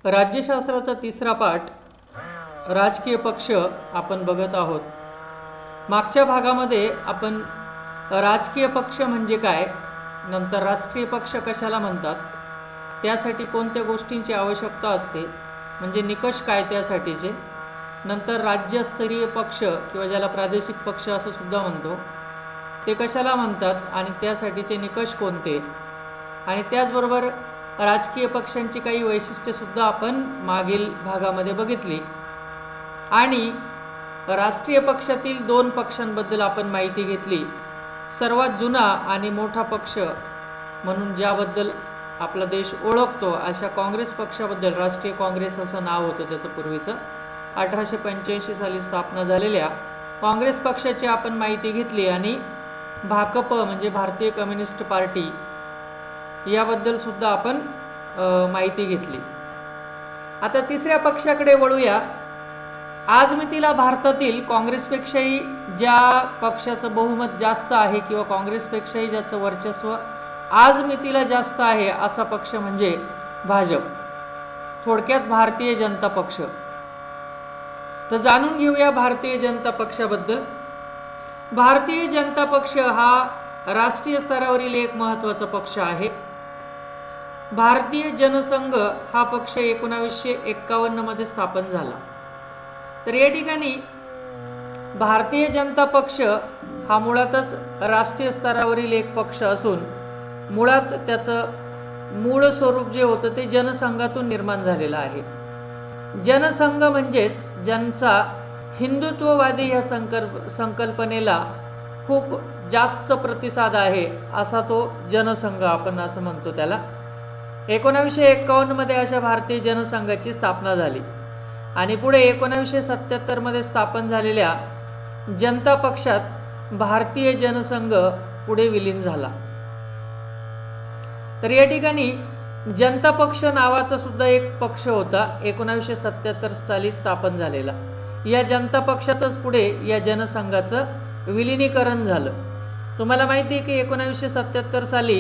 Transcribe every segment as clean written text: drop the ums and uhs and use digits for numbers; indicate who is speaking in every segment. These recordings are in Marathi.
Speaker 1: राज्यशास्त्राचा तिसरा पाठ राजकीय पक्ष आपण बघत आहोत। मागच्या भागामध्ये आपण राजकीय पक्ष म्हणजे काय, नंतर राष्ट्रीय पक्ष कशाला म्हणतात, त्यासाठी कोणत्या गोष्टींची आवश्यकता असते, म्हणजे निकष काय त्यासाठीचे, नंतर राज्यस्तरीय पक्ष किंवा ज्याला प्रादेशिक पक्ष असं सुद्धा म्हणतो ते कशाला म्हणतात आणि त्यासाठीचे निकष कोणते, आणि त्याचबरोबर राजकीय पक्षांची काही वैशिष्ट्येसुद्धा आपण मागील भागामध्ये बघितली। आणि राष्ट्रीय पक्षातील दोन पक्षांबद्दल आपण माहिती घेतली। सर्वात जुना आणि मोठा पक्ष म्हणून ज्याबद्दल आपला देश ओळखतो अशा काँग्रेस पक्षाबद्दल, राष्ट्रीय काँग्रेस असं नाव होतं त्याचं पूर्वीचं, 1885 साली स्थापना झालेल्या काँग्रेस पक्षाची आपण माहिती घेतली। आणि भाकप म्हणजे भारतीय कम्युनिस्ट पार्टी याबद्दल सुद्धा आपण माहिती घेतली। आता तिसऱ्या पक्षाकडे वळूया। आज मितीला भारतातील काँग्रेसपेक्षाही ज्या पक्षाचं बहुमत जास्त आहे किंवा काँग्रेसपेक्षाही ज्याचं वर्चस्व आज मितीला जास्त आहे असा पक्ष म्हणजे भाजप, थोडक्यात भारतीय जनता पक्ष। तर जाणून घेऊया भारतीय जनता पक्षाबद्दल। भारतीय जनता पक्ष हा राष्ट्रीय स्तरावरील एक महत्त्वाचा पक्ष आहे। भारतीय जनसंघ हा पक्ष 1951 मध्ये स्थापन झाला। तर या ठिकाणी भारतीय जनता पक्ष हा मुळातच राष्ट्रीय स्तरावरील एक पक्ष असून मुळात त्याचं मूळ स्वरूप जे होतं ते जनसंघातून निर्माण झालेलं आहे। जनसंघ म्हणजेच ज्यांचा हिंदुत्ववादी या संकल्पनेला खूप जास्त प्रतिसाद आहे असा तो जनसंघ आपण असं म्हणतो त्याला। 1951 मध्ये अशा भारतीय जनसंघाची स्थापना झाली आणि पुढे 1977 मध्ये स्थापन झालेल्या जनता पक्षात भारतीय जनसंघ पुढे विलीन झाला। तर या ठिकाणी जनता पक्ष नावाचा सुद्धा एक पक्ष होता 1977 साली स्थापन झालेला। या जनता पक्षातच पुढे या जनसंघाचं विलिनीकरण झालं। तुम्हाला माहिती आहे की 1977 साली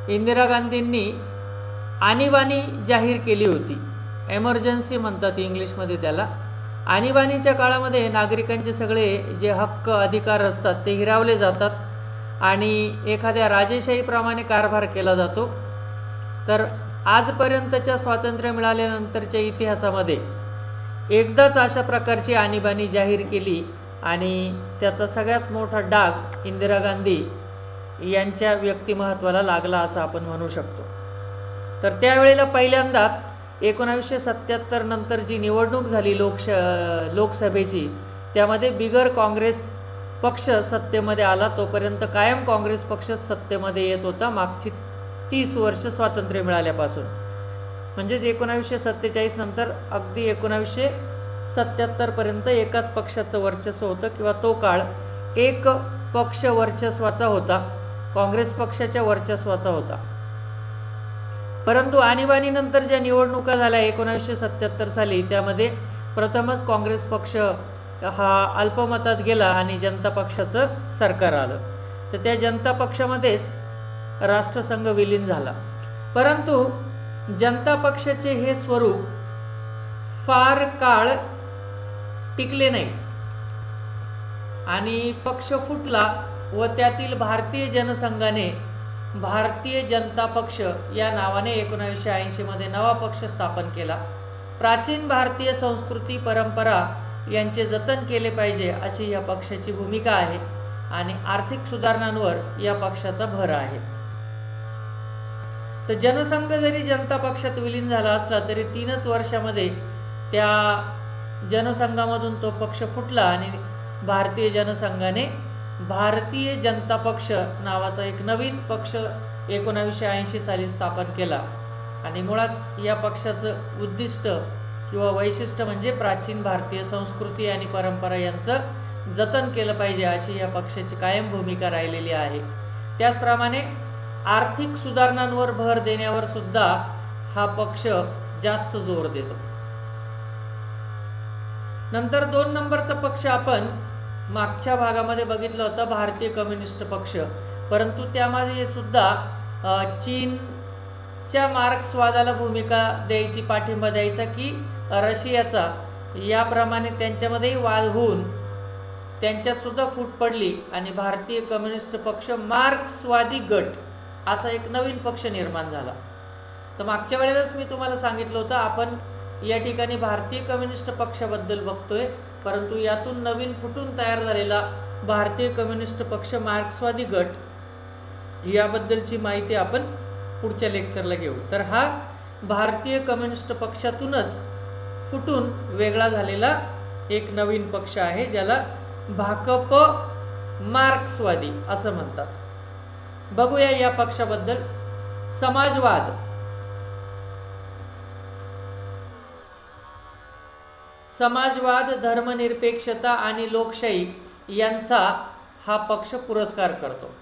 Speaker 1: इंदिरा गांधींनी आणीबाणी जाहीर केली होती, एमर्जन्सी म्हणतात इंग्लिशमध्ये त्याला। आणीबाणीच्या काळामध्ये नागरिकांचे सगळे जे हक्क अधिकार असतात ते हिरावले जातात आणि एखाद्या राजेशाहीप्रमाणे कारभार केला जातो। तर आजपर्यंतच्या स्वातंत्र्य मिळाल्यानंतरच्या इतिहासामध्ये एकदाच अशा प्रकारची आणीबाणी जाहीर केली आणि त्याचा सगळ्यात मोठा डाग इंदिरा गांधी यांच्या व्यक्तिमत्त्वाला लागला असं आपण म्हणू शकतो। तर त्यावेळेला पहिल्यांदाच 1977 नंतर जी निवडणूक झाली लोकसभेची, त्यामध्ये बिगर काँग्रेस पक्ष सत्तेमध्ये आला। तोपर्यंत कायम काँग्रेस पक्ष सत्तेमध्ये येत होता मागची 30 वर्ष स्वातंत्र्य मिळाल्यापासून। म्हणजेच 1947 नंतर अगदी 1977 पर्यंत एकाच पक्षाचं वर्चस्व होतं किंवा तो काळ एक पक्ष वर्चस्वाचा होता, काँग्रेस पक्षाच्या वर्चस्वाचा होता। परंतु आणीबाणीनंतर ज्या निवडणुका झाल्या 1977 साली, त्यामध्ये प्रथमच काँग्रेस पक्ष हा अल्पमतात गेला आणि जनता पक्षाचं सरकार आलं। तर त्या जनता पक्षामध्येच राष्ट्रसंघ विलीन झाला। परंतु जनता पक्षाचे हे स्वरूप फार काळ टिकले नाही आणि पक्ष फुटला व त्यातील भारतीय जनसंघाने भारतीय जनता पक्ष या नावाने 1980 मध्ये नवा पक्ष स्थापन केला। प्राचीन भारतीय संस्कृती परंपरा यांचे जतन केले पाहिजे अशी या पक्षाची भूमिका आहे आणि आर्थिक सुधारणांवर या पक्षाचा भर आहे। तर जनसंघ जरी जनता पक्षात विलीन झाला असला तरी 3च वर्षामध्ये त्या जनसंघामधून तो पक्ष फुटला आणि भारतीय जनसंघाने भारतीय जनता पक्ष नावाचा एक नवीन पक्ष 1980 साली स्थापन केला। आणि मुळात या पक्षाचं उद्दिष्ट किंवा वैशिष्ट्य म्हणजे प्राचीन भारतीय संस्कृती आणि परंपरा यांचं जतन केलं पाहिजे अशी या पक्षाची कायम भूमिका राहिलेली आहे। त्याचप्रमाणे आर्थिक सुधारणांवर भर देण्यावर सुद्धा हा पक्ष जास्त जोर देतो। नंतर 2 नंबरचा पक्ष आपण मागच्या भागामध्ये बघितलं होतं, भारतीय कम्युनिस्ट पक्ष। परंतु त्यामध्ये सुद्धा कच्च्या मार्क्सवादाला भूमिका द्यायची, पाठिंबा द्यायचा की रशियाचा, याप्रमाणे त्यांच्यामध्येही वाद होऊन त्यांच्यात सुद्धा फूट पडली आणि भारतीय कम्युनिस्ट पक्ष मार्क्सवादी गट असा एक नवीन पक्ष निर्माण झाला. तर मागच्या वेळेलाच मी तुम्हाला सांगितलं होतं, आपण या ठिकाणी भारतीय कम्युनिस्ट पक्षाबद्दल बघतोय, परंतु यातून नवीन फुटून तयार झालेला भारतीय कम्युनिस्ट पक्ष मार्क्सवादी गट याबद्दलची माहिती आपण पुढच्या लेक्चरला घेऊ. तर हा भारतीय कम्युनिस्ट पक्षातूनच फुटून वेगळा झालेला एक नवीन पक्ष आहे, ज्याला भाकप मार्क्सवादी असं म्हणतात. बघूया या पक्षाबद्दल. समाजवाद, समाजवाद, धर्मनिरपेक्षता आणि लोकशाही यांचा हा पक्ष पुरस्कार करतो.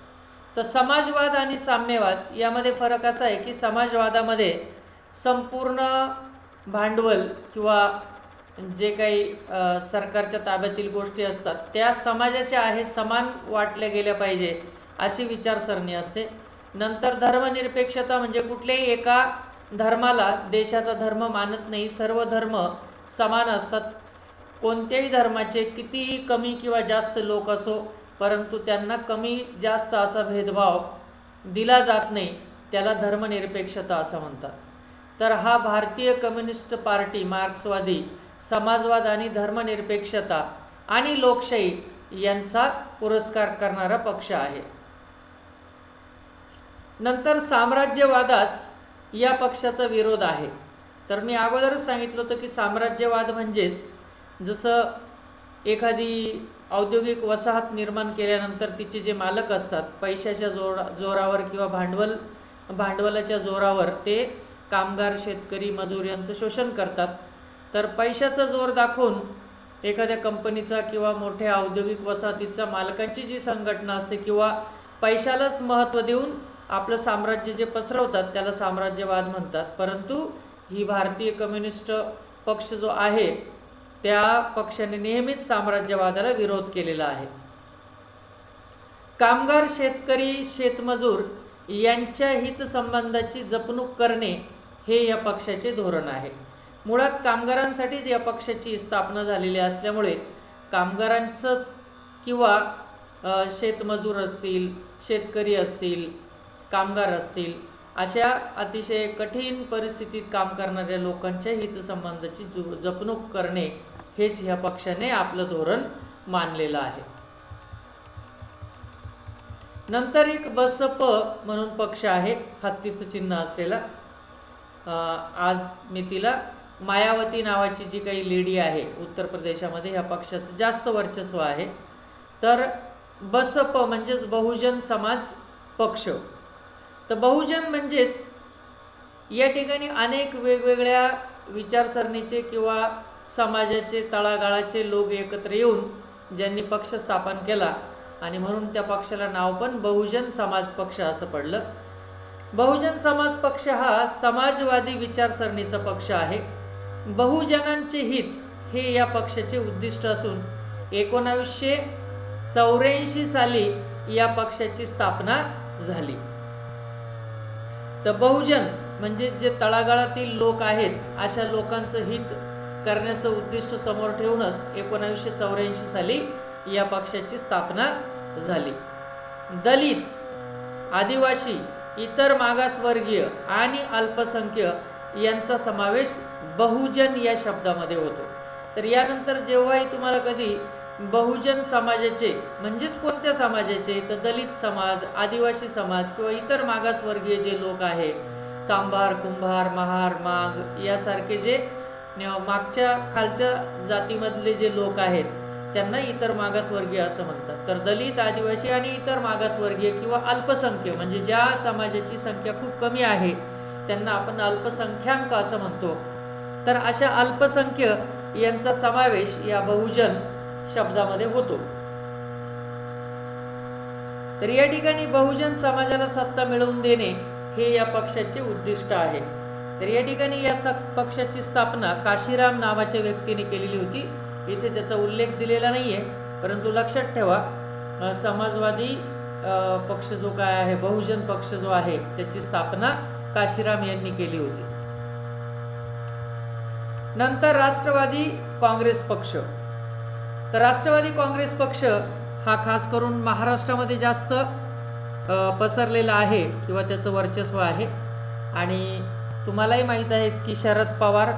Speaker 1: तर समाजवाद आणि साम्यवाद यामध्ये फरक असा आहे की समाजवादामध्ये संपूर्ण भांडवल किंवा जे काही सरकारच्या ताब्यातील गोष्टी असतात त्या समाजाच्या आहे, समान वाटल्या गेल्या पाहिजे अशी विचारसरणी असते. नंतर धर्मनिरपेक्षता म्हणजे कुठल्याही एका धर्माला देशाचा धर्म मानत नाही, सर्व धर्म समान असतात. कोणत्याही धर्माचे कितीही कमी किंवा जास्त लोक असो, परंतु त्यांना कमी जास्त असा भेदभाव दिला जात नाही, त्याला धर्मनिरपेक्षता असं म्हणतात. तर हा भारतीय कम्युनिस्ट पार्टी मार्क्सवादी समाजवाद आणि धर्मनिरपेक्षता आणि लोकशाही यांचा पुरस्कार करणारा पक्ष आहे. नंतर साम्राज्यवादास या पक्षाचा विरोध आहे. तर मी अगोदरच सांगितलं होतं की साम्राज्यवाद म्हणजेच जसं एखादी औद्योगिक वसाहत निर्माण केल्यानंतर तिचे जे मालक असतात पैशाच्या जोरावर किंवा भांडवलाच्या जोरावर ते कामगार, शेतकरी, मजूर यांचं शोषण करतात. तर पैशाचा जोर दाखवून एखाद्या कंपनीचा किंवा मोठ्या औद्योगिक वसाहतीचा मालकांची जी संघटना असते किंवा पैशालाच महत्त्व देऊन आपलं साम्राज्य जे पसरवतात त्याला साम्राज्यवाद म्हणतात. परंतु ही भारतीय कम्युनिस्ट पक्ष जो आहे त्या पक्षाने नेहमीच साम्राज्यवादाला विरोध केलेला आहे. कामगार, शेतकरी, शेतमजूर यांच्या हितसंबंधाची जपणूक करणे हे या पक्षाचे धोरण आहे. मुळात कामगारांसाठीच या पक्षाची स्थापना झालेली असल्यामुळे कामगारांचंच किंवा शेतमजूर असतील, शेतकरी असतील, कामगार असतील, अशा अतिशय कठीण परिस्थितीत काम करणाऱ्या लोकांच्या हितसंबंधाची जपणूक करणे हेच ह्या पक्षाने आपलं धोरण मानलेलं आहे. नंतर एक बसप म्हणून पक्ष आहे, हत्तीचं चिन्ह असलेला. आज मी तिला मायावती नावाची जी काही लेडी आहे उत्तर प्रदेशामध्ये, ह्या पक्षाचं जास्त वर्चस्व आहे. तर बसप म्हणजेच बहुजन समाज पक्ष. तर बहुजन म्हणजेच या ठिकाणी अनेक वेगवेगळ्या विचारसरणीचे किंवा समाजाचे तळागाळाचे लोक एकत्र येऊन ज्यांनी पक्ष स्थापन केला आणि म्हणून त्या पक्षाला नाव पण बहुजन समाज पक्ष असं पडलं. बहुजन समाज पक्ष हा समाजवादी विचारसरणीचा पक्ष आहे. बहुजनांचे हित हे या पक्षाचे उद्दिष्ट असून 1984 साली या पक्षाची स्थापना झाली. तर बहुजन म्हणजे जे तळागाळातील लोक आहेत अशा लोकांचं हित करण्याचं उद्दिष्ट समोर ठेवूनच 1984 साली या पक्षाची स्थापना झाली. दलित, आदिवासी, इतर मागासवर्गीय आणि अल्पसंख्याक यांचा समावेश बहुजन या शब्दामध्ये होतो. तर यानंतर जेव्हाही तुम्हाला कधी बहुजन समाजाचे म्हणजेच कोणत्या समाजाचे, तर दलित समाज, आदिवासी समाज किंवा इतर मागासवर्गीय जे लोक आहे, चांभार, कुंभार, महार, माग यासारखे जे मागच्या खालच्या जातीमधले जे लोक आहेत त्यांना इतर मागासवर्गीय असं म्हणतात. तर दलित, आदिवासी आणि इतर मागासवर्गीय किंवा अल्पसंख्य म्हणजे ज्या समाजाची संख्या खूप कमी आहे त्यांना आपण अल्पसंख्याक असं म्हणतो. तर अशा अल्पसंख्य यांचा समावेश या बहुजन शब्दामध्ये होतो. तर या ठिकाणी बहुजन समाजाला सत्ता मिळवून देणे हे या पक्षाचे उद्दिष्ट आहे. तर या ठिकाणी या पक्षाची स्थापना काशीराम नावाच्या व्यक्तीने केलेली होती. इथे त्याचा उल्लेख दिलेला नाहीये, परंतु लक्षात ठेवा समाजवादी पक्ष जो काय आहे, बहुजन पक्ष जो आहे त्याची स्थापना काशीराम यांनी केली होती. नंतर राष्ट्रवादी काँग्रेस पक्ष. तर राष्ट्रवादी काँग्रेस पक्ष हा खास करून महाराष्ट्रामध्ये जास्त पसरलेला आहे किंवा त्याचं वर्चस्व आहे. आणि तुम्हालाही माहीत आहे की शरद पवार,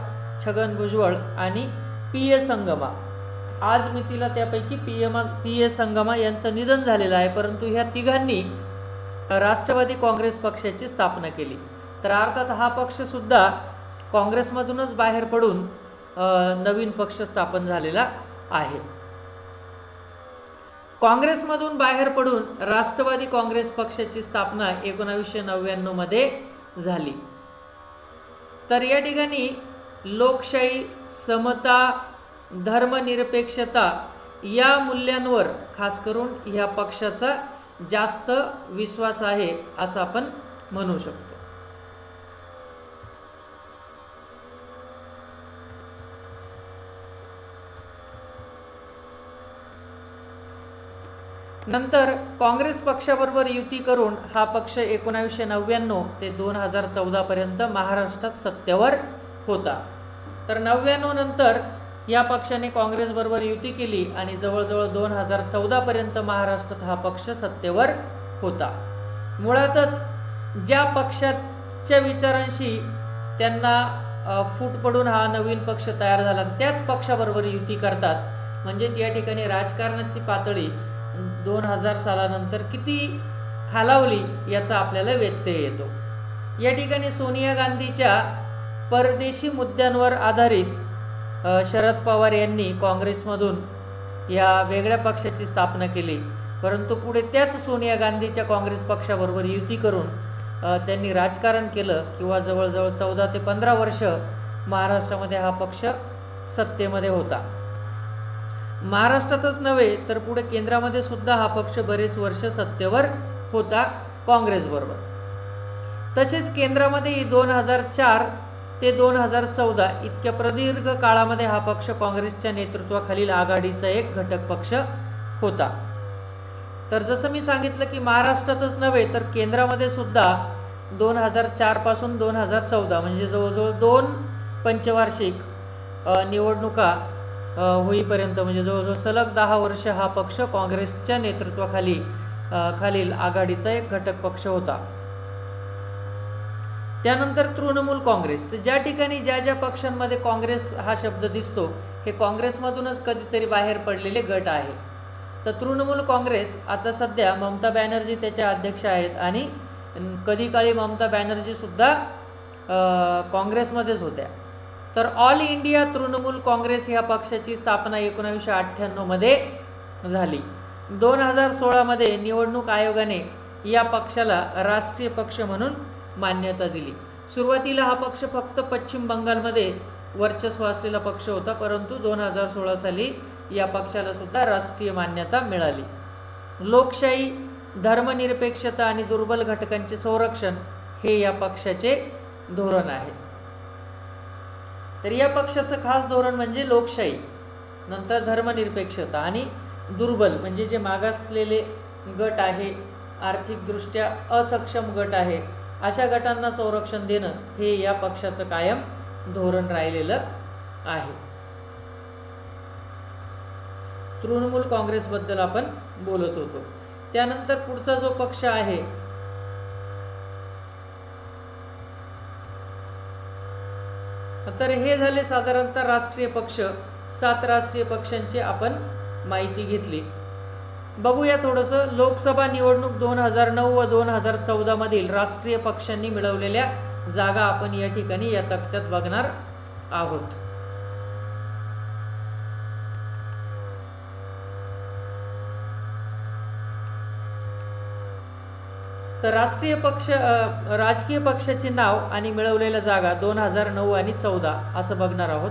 Speaker 1: छगन भुजबळ आणि पी ए संगमा, आज मितीला त्यापैकी पी ए संगमा यांचं निधन झालेलं आहे, परंतु ह्या तिघांनी राष्ट्रवादी काँग्रेस पक्षाची स्थापना केली. तर अर्थात हा पक्षसुद्धा काँग्रेसमधूनच बाहेर पडून नवीन पक्ष स्थापन झालेला आहे. काँग्रेसमधून बाहेर पडून राष्ट्रवादी काँग्रेस पक्षाची स्थापना 1999 मध्ये झाली. तर या ठिकाणी लोकशाही, समता, धर्मनिरपेक्षता या मूल्यांवर खास करून ह्या पक्षाचा जास्त विश्वास आहे असं आपण म्हणू शकतो. नंतर काँग्रेस पक्षाबरोबर युती करून हा पक्ष 1999 ते 2014 पर्यंत महाराष्ट्रात सत्तेवर होता. तर 99 नंतर या पक्षाने काँग्रेसबरोबर युती केली आणि जवळजवळ 2014 पर्यंत महाराष्ट्रात हा पक्ष सत्तेवर होता. मुळातच ज्या पक्षाच्या विचारांशी त्यांना फूट पडून हा नवीन पक्ष तयार झाला त्याच पक्षाबरोबर युती करतात. म्हणजेच या ठिकाणी राजकारणाची पातळी 2000 सालानंतर किती खालावली याचा आपल्याला व्यत्यय येतो. या ठिकाणी सोनिया गांधीच्या परदेशी मुद्द्यांवर आधारित शरद पवार यांनी काँग्रेसमधून या वेगळ्या पक्षाची स्थापना केली, परंतु पुढे त्याच सोनिया गांधीच्या काँग्रेस पक्षाबरोबर युती करून त्यांनी राजकारण केलं किंवा जवळजवळ 14 ते 15 वर्ष महाराष्ट्रामध्ये हा पक्ष सत्तेमध्ये होता. महाराष्ट्रातच नव्हे तर पुढे केंद्रामध्ये सुद्धा हा पक्ष बरेच वर्ष सत्तेवर होता काँग्रेसबरोबर. तसेच केंद्रामध्ये 2004 ते 2014 इतक्या प्रदीर्घ काळामध्ये हा पक्ष काँग्रेसच्या नेतृत्वाखालील आघाडीचा एक घटक पक्ष होता. तर जसं मी सांगितलं की महाराष्ट्रातच नव्हे तर केंद्रामध्ये सुद्धा 2004 पासून 2014 म्हणजे जवळजवळ 2 पंचवार्षिक निवडणुका होईपर्यंत म्हणजे जवळजवळ सलग 10 वर्ष हा पक्ष काँग्रेसच्या खालील आघाडीचा एक घटक पक्ष होता. त्यानंतर तृणमूल काँग्रेस. तर ज्या ठिकाणी ज्या पक्षांमध्ये काँग्रेस हा शब्द दिसतो हे काँग्रेसमधूनच कधीतरी बाहेर पडलेले गट आहे. तर तृणमूल काँग्रेस आता सध्या ममता बॅनर्जी त्याच्या अध्यक्ष आहेत आणि कधी काळी ममता बॅनर्जी सुद्धा काँग्रेसमध्येच होत्या. तर ऑल इंडिया तृणमूल काँग्रेस ह्या पक्षाची स्थापना 1998 मध्ये झाली. 2016 मध्ये निवडणूक आयोगाने या पक्षाला राष्ट्रीय पक्ष म्हणून मान्यता दिली. सुरुवातीला हा पक्ष फक्त पश्चिम बंगालमध्ये वर्चस्व असलेला पक्ष होता, परंतु 2016 साली या पक्षाला सुद्धा राष्ट्रीय मान्यता मिळाली. लोकशाही, धर्मनिरपेक्षता आणि दुर्बल घटकांचे संरक्षण हे या पक्षाचे धोरण आहे. तर या पक्षाचं खास धोरण म्हणजे लोकशाही, नंतर धर्मनिरपेक्षता आणि दुर्बल म्हणजे जे मागासलेले गट आहे, आर्थिकदृष्ट्या असक्षम गट आहे, अशा गटांना संरक्षण देणं हे या पक्षाचं कायम धोरण राहिलेलं आहे. तृणमूल काँग्रेसबद्दल आपण बोलत होतो. त्यानंतर पुढचा जो पक्ष आहे तर हे झाले साधारणतः राष्ट्रीय पक्ष. 7 राष्ट्रीय पक्षांची आपण माहिती घेतली. बघूया थोडंसं लोकसभा निवडणूक 2009 व 2014 मधील राष्ट्रीय पक्षांनी मिळवलेल्या जागा आपण या ठिकाणी या तक्त्यात बघणार आहोत. तर राजकीय पक्षाचे नाव आणि मिळवलेल्या जागा 2009 आणि 14 असं बघणार आहोत.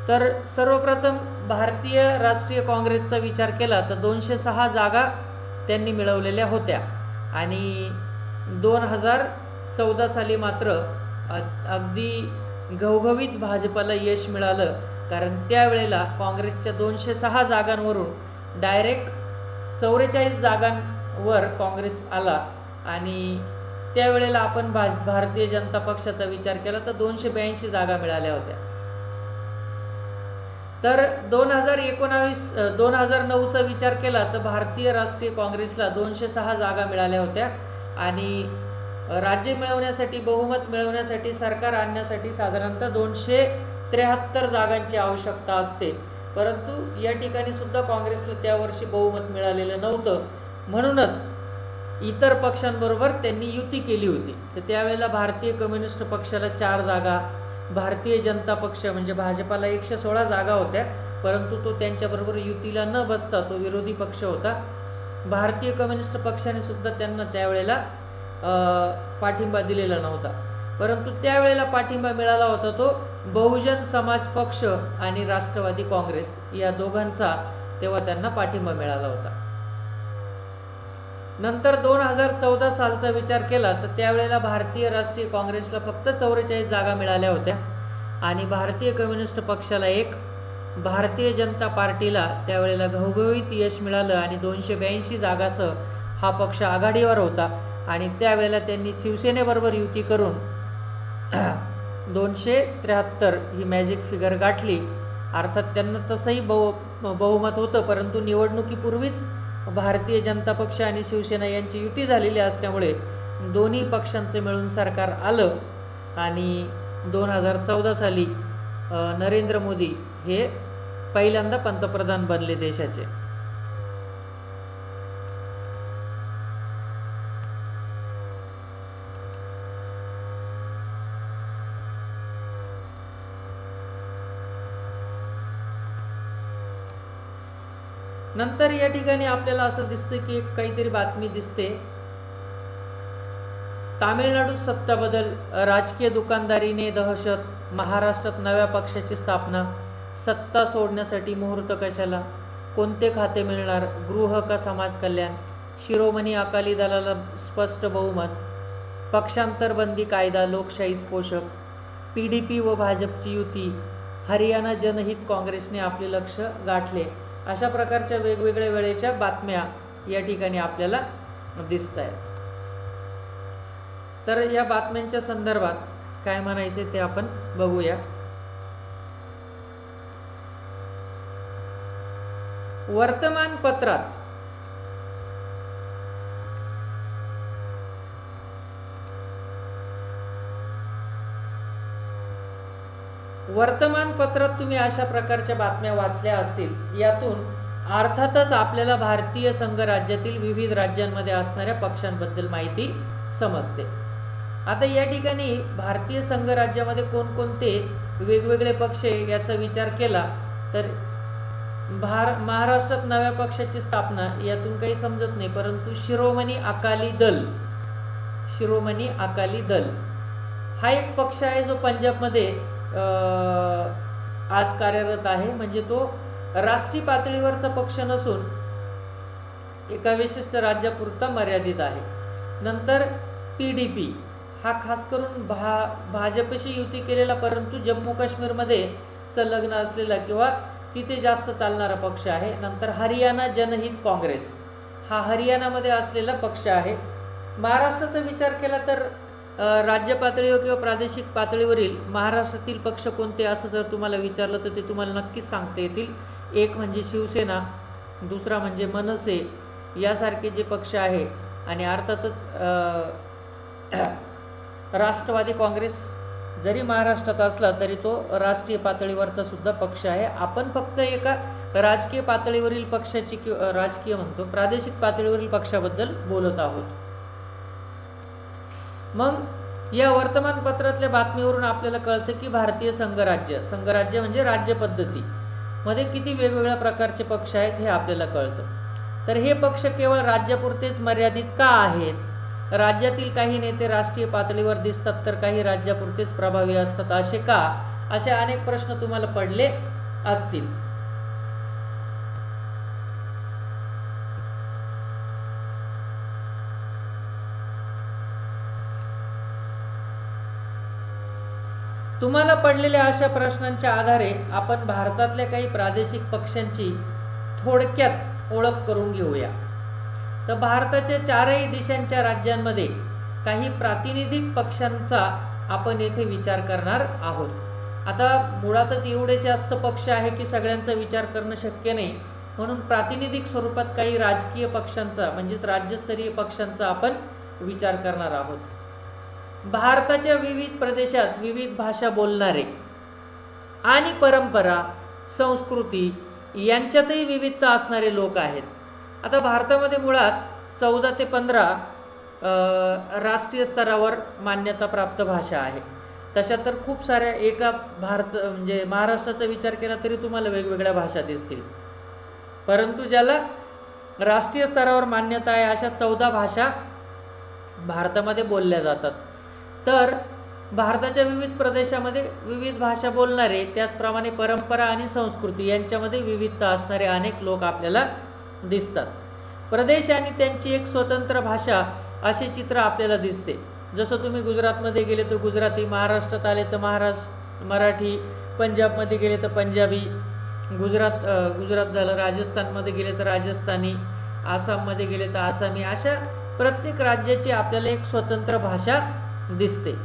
Speaker 1: तर सर्वप्रथम भारतीय राष्ट्रीय काँग्रेसचा विचार केला तर 206 जागा त्यांनी मिळवलेल्या होत्या आणि 2014 साली मात्र अगदी घवघवीत भाजपला यश मिळालं, कारण त्यावेळेला काँग्रेसच्या 206 जागांवरून डायरेक्ट 44 जागांवर काँग्रेस आला आणि त्यावेळेला आपण भारतीय जनता पक्षाचा विचार केला तर 282 जागा मिळाल्या होत्या. तर 2009चा विचार केला तर भारतीय राष्ट्रीय काँग्रेसला 206 जागा मिळाल्या होत्या आणि राज्य मिळवण्यासाठी, बहुमत मिळवण्यासाठी, सरकार आणण्यासाठी साधारणतः 273 जागांची आवश्यकता असते. परंतु या ठिकाणी सुद्धा काँग्रेसला त्या वर्षी बहुमत मिळालेलं नव्हतं. म्हणूनच इतर पक्षांबरोबर त्यांनी युती केली होती. तर त्यावेळेला भारतीय कम्युनिस्ट पक्षाला 4 जागा, भारतीय जनता पक्ष म्हणजे भाजपाला 116 जागा होत्या, परंतु तो त्यांच्याबरोबर युतीला न बसता तो विरोधी पक्ष होता. भारतीय कम्युनिस्ट पक्षाने सुद्धा त्यांना त्यावेळेला पाठिंबा दिलेला नव्हता. परंतु त्यावेळेला पाठिंबा मिळाला होता तो बहुजन समाज पक्ष आणि राष्ट्रवादी काँग्रेस या दोघांचा, तेव्हा त्यांना पाठिंबा मिळाला होता. नंतर 2014 सालचा विचार केला तर त्यावेळेला भारतीय राष्ट्रीय काँग्रेसला फक्त 44 जागा मिळाल्या होत्या आणि भारतीय कम्युनिस्ट पक्षाला 1, भारतीय जनता पार्टीला त्यावेळेला घवघवीत यश मिळालं आणि 282 जागासह हा पक्ष आघाडीवर होता आणि त्यावेळेला त्यांनी शिवसेनेबरोबर युती करून 273 ही मॅजिक फिगर गाठली. अर्थात त्यांना तसंही बहुमत होतं, परंतु निवडणुकीपूर्वीच भारतीय जनता पक्ष आणि शिवसेना यांची युती झालेली असल्यामुळे दोन्ही पक्षांचे मिळून सरकार आलं आणि 2014 साली नरेंद्र मोदी हे पहिल्यांदा पंतप्रधान बनले देशाचे. नंतर या ठिकाणी आपल्याला असं दिसतं की एक काहीतरी बातमी दिसते. तामिळनाडूत सत्ता बदल, राजकीय दुकानदारीने दहशत, महाराष्ट्रात नव्या पक्षाची स्थापना, सत्ता सोडण्यासाठी मुहूर्त कशाला, कोणते खाते मिळणार, गृह का समाज कल्याण, शिरोमणी अकाली दलाला स्पष्ट बहुमत, पक्षांतर बंदी कायदा लोकशाहीस पोषक, PDP व भाजपची युती, हरियाणा जनहित काँग्रेसने आपले लक्ष गाठले. अशा प्रकारच्या वेगवेगळ्या वेळेच्या बातम्या या ठिकाणी आपल्याला दिसत आहेत. तर या बातम्यांच्या संदर्भात काय म्हणायचे ते आपण बघूया. वर्तमानपत्रात तुम्ही अशा प्रकारच्या बातम्या वाचल्या असतील. यातून अर्थातच आपल्याला भारतीय संघराज्यातील विविध राज्यांमध्ये असणाऱ्या पक्षांबद्दल माहिती समजते. आता या ठिकाणी भारतीय संघराज्यामध्ये कोणकोणते वेगवेगळे पक्ष याचा विचार केला तर महाराष्ट्रात नव्या पक्षाची स्थापना यातून काही समजत नाही, परंतु शिरोमणी अकाली दल हा एक पक्ष आहे जो पंजाबमध्ये आज कार्यरत आहे. म्हणजे तो राष्ट्रीय पातळीवरचा पक्ष नसून एका विशिष्ट राज्यापुरता मर्यादित आहे. नंतर PDP हा खास करून भाजपशी युती केलेला परंतु जम्मू काश्मीरमध्ये संलग्न असलेला किंवा तिथे जास्त चालणारा पक्ष आहे. नंतर हरियाणा जनहित काँग्रेस हा हरियाणामध्ये असलेला पक्ष आहे. महाराष्ट्राचा विचार केला तर राज्य पातळीवर किंवा प्रादेशिक पातळीवरील महाराष्ट्रातील पक्ष कोणते असं जर तुम्हाला विचारलं तर ते तुम्हाला नक्कीच सांगता येतील. एक म्हणजे शिवसेना, दुसरा म्हणजे मनसे यासारखे जे पक्ष आहे आणि अर्थातच राष्ट्रवादी काँग्रेस जरी महाराष्ट्रात असला तरी तो राष्ट्रीय पातळीवरचा सुद्धा पक्ष आहे. आपण फक्त एका राजकीय पातळीवरील पक्षाची किंवा प्रादेशिक पातळीवरील पक्षाबद्दल बोलत आहोत. मग या वर्तमानपत्रातल्या बातमीवरून आपल्याला कळतं की भारतीय संघराज्य म्हणजे राज्य पद्धती मध्ये किती वेगवेगळ्या प्रकारचे पक्ष आहेत हे आपल्याला कळतं. तर हे पक्ष केवळ राज्यापुरतेच मर्यादित का आहेत? राज्यातील काही नेते राष्ट्रीय पातळीवर दिसतात तर काही राज्यापुरतेच प्रभावी असतात असे का? असे अनेक प्रश्न तुम्हाला पडले असतील. तुम्हाला पडलेल्या अशा प्रश्नांच्या आधारे आपण भारतातल्या काही प्रादेशिक पक्षांची थोडक्यात ओळख करून घेऊया. तर भारताच्या 4ही दिशांच्या राज्यांमध्ये काही प्रातिनिधिक पक्षांचा आपण येथे विचार करणार आहोत. आता मुळातच एवढे जास्त पक्ष आहे की सगळ्यांचा विचार करणं शक्य नाही, म्हणून प्रातिनिधिक स्वरूपात काही राजकीय पक्षांचा म्हणजेच राज्यस्तरीय पक्षांचा आपण विचार करणार आहोत. भारताच्या विविध प्रदेशात विविध भाषा बोलणारे आणि परंपरा, संस्कृती यांच्यातही विविधता असणारे लोक आहेत. आता भारतामध्ये मुळात 14 ते 15 राष्ट्रीय स्तरावर मान्यताप्राप्त भाषा आहे. तशा तर खूप साऱ्या, एका म्हणजे महाराष्ट्राचा विचार केला तरी तुम्हाला वेगवेगळ्या भाषा दिसतील, परंतु ज्याला राष्ट्रीय स्तरावर मान्यता आहे अशा 14 भाषा भारतामध्ये बोलल्या जातात. तर भारताच्या विविध प्रदेशामध्ये विविध भाषा बोलणारे, त्याचप्रमाणे परंपरा आणि संस्कृती यांच्यामध्ये विविधता असणारे अनेक लोक आपल्याला दिसतात. प्रदेश आणि त्यांची एक स्वतंत्र भाषा असे चित्र आपल्याला दिसते. जसं तुम्ही गुजरातमध्ये गेले तर गुजराती, महाराष्ट्रात आले तर मराठी, पंजाबमध्ये गेले तर पंजाबी, गुजरात झालं, राजस्थानमध्ये गेले तर राजस्थानी, आसाममध्ये गेले तर आसामी, अशा प्रत्येक राज्याची आपल्याला एक स्वतंत्र भाषा दिसते.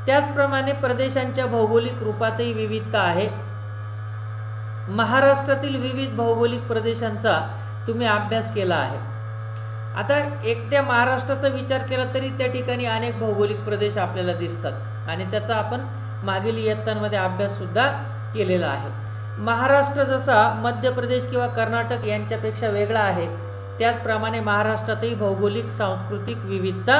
Speaker 1: त्याचप्रमाणे प्रदेशांच्या भौगोलिक रूपातही विविधता आहे. महाराष्ट्रातील विविध भौगोलिक प्रदेशांचा तुम्ही अभ्यास केला आहे. आता एकट्या महाराष्ट्राचा विचार केला तरी त्या ठिकाणी अनेक भौगोलिक प्रदेश आपल्याला दिसतात आणि त्याचा आपण मागील इयत्तांमध्ये अभ्याससुद्धा केलेला आहे. महाराष्ट्र जसा मध्य प्रदेश किंवा कर्नाटक यांच्यापेक्षा वेगळा आहे, त्याचप्रमाणे महाराष्ट्रातही भौगोलिक सांस्कृतिक विविधता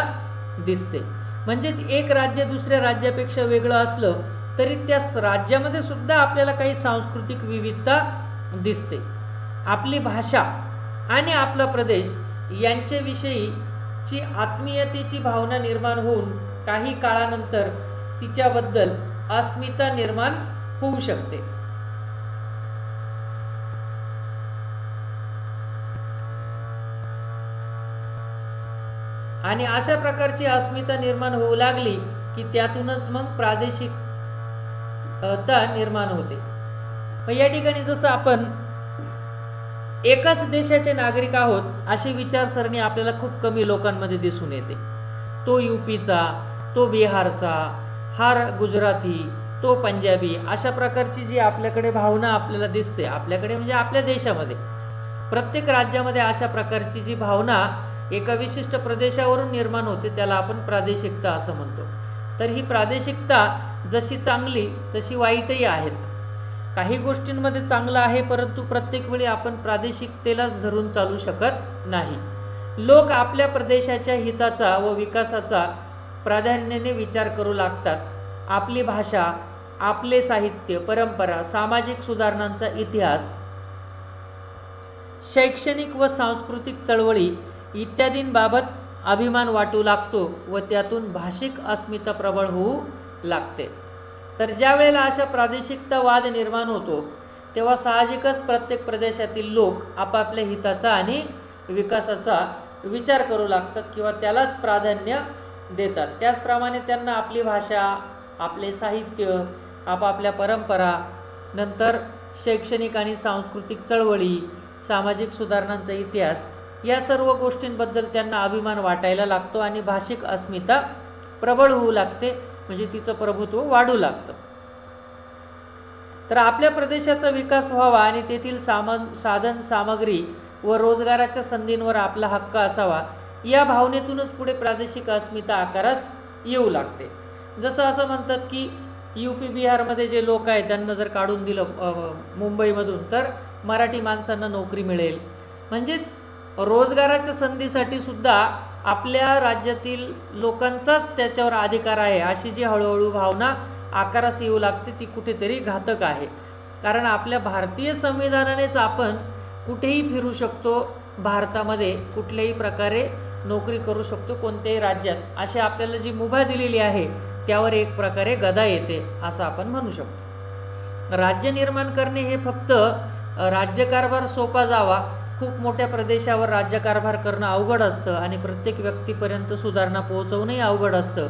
Speaker 1: दिसते. म्हणजेच एक राज्य दुसऱ्या राज्यापेक्षा वेगळं असलं तरी त्या राज्यामध्ये सुद्धा आपल्याला काही सांस्कृतिक विविधता दिसते. आपली भाषा आणि आपला प्रदेश यांच्याविषयीची आत्मीयतेची भावना निर्माण होऊन काही काळानंतर तिच्याबद्दल अस्मिता निर्माण होऊ शकते. आणि अशा प्रकारची अस्मिता निर्माण होऊ लागली की त्यातूनच मग प्रादेशिकता निर्माण होते. मग या ठिकाणी जसं आपण एकाच देशाचे नागरिक आहोत अशी विचारसरणी आपल्याला खूप कमी लोकांमध्ये दिसून येते. तो यूपीचा, तो बिहारचा, हा गुजराती, तो पंजाबी, अशा प्रकारची जी आपल्याकडे भावना आपल्याला दिसते, आपल्याकडे म्हणजे आपल्या देशामध्ये प्रत्येक राज्यामध्ये अशा प्रकारची जी भावना एका विशिष्ट प्रदेशावरून निर्माण होते त्याला आपण प्रादेशिकता असं म्हणतो. तर ही प्रादेशिकता जशी चांगली तशी वाईटही आहेत. काही गोष्टींमध्ये चांगलं आहे, परंतु प्रत्येक वेळी आपण प्रादेशिकतेलाच धरून चालू शकत नाही. लोक आपल्या प्रदेशाच्या हिताचा व विकासाचा प्राधान्याने विचार करू लागतात. आपली भाषा, आपले साहित्य, परंपरा, सामाजिक सुधारणांचा इतिहास, शैक्षणिक व सांस्कृतिक चळवळी इत्यादींबाबत अभिमान वाटू लागतो व त्यातून भाषिक अस्मिता प्रबळ होऊ लागते. तर ज्या वेळेला अशा प्रादेशिकतावाद निर्माण होतो तेव्हा साहजिकच प्रत्येक प्रदेशातील लोक आपापल्या हिताचा आणि विकासाचा विचार करू लागतात किंवा त्यालाच प्राधान्य देतात. त्याचप्रमाणे त्यांना आपली भाषा, आपले साहित्य, आपापल्या परंपरा, नंतर शैक्षणिक आणि सांस्कृतिक चळवळी, सामाजिक सुधारणांचा इतिहास या सर्व गोष्टींबद्दल त्यांना अभिमान वाटायला लागतो आणि भाषिक अस्मिता प्रबळ होऊ लागते, म्हणजे तिचं प्रभुत्व वाढू लागतं. तर आपल्या प्रदेशाचा विकास व्हावा आणि तेथील साधन सामग्री व रोजगाराच्या संधींवर आपला हक्क असावा या भावनेतूनच पुढे प्रादेशिक अस्मिता आकारास येऊ लागते. जसं असं म्हणतात की यूपी बिहारमध्ये जे लोक आहेत त्यांना जर काढून दिलं मुंबईमधून तर मराठी माणसांना नोकरी मिळेल. म्हणजेच रोजगाराच्या संधीसाठी सुद्धा आपल्या राज्यातील लोकांचाच त्याच्यावर अधिकार आहे अशी जी हळूहळू भावना आकारास येऊ लागते ती कुठेतरी घातक आहे. कारण आपल्या भारतीय संविधानानेच आपण कुठेही फिरू शकतो, भारतामध्ये कुठल्याही प्रकारे नोकरी करू शकतो, कोणत्याही राज्यात, अशी आपल्याला जी मुभा दिलेली आहे त्यावर एक प्रकारे गदा येते असं आपण म्हणू शकतो. राज्य निर्माण करणे हे फक्त राज्यकारभार सोपा जावा, खूप मोठ्या प्रदेशावर राज्यकारभार करणं अवघड असतं आणि प्रत्येक व्यक्तीपर्यंत सुधारणा पोहोचवणंही अवघड असतं.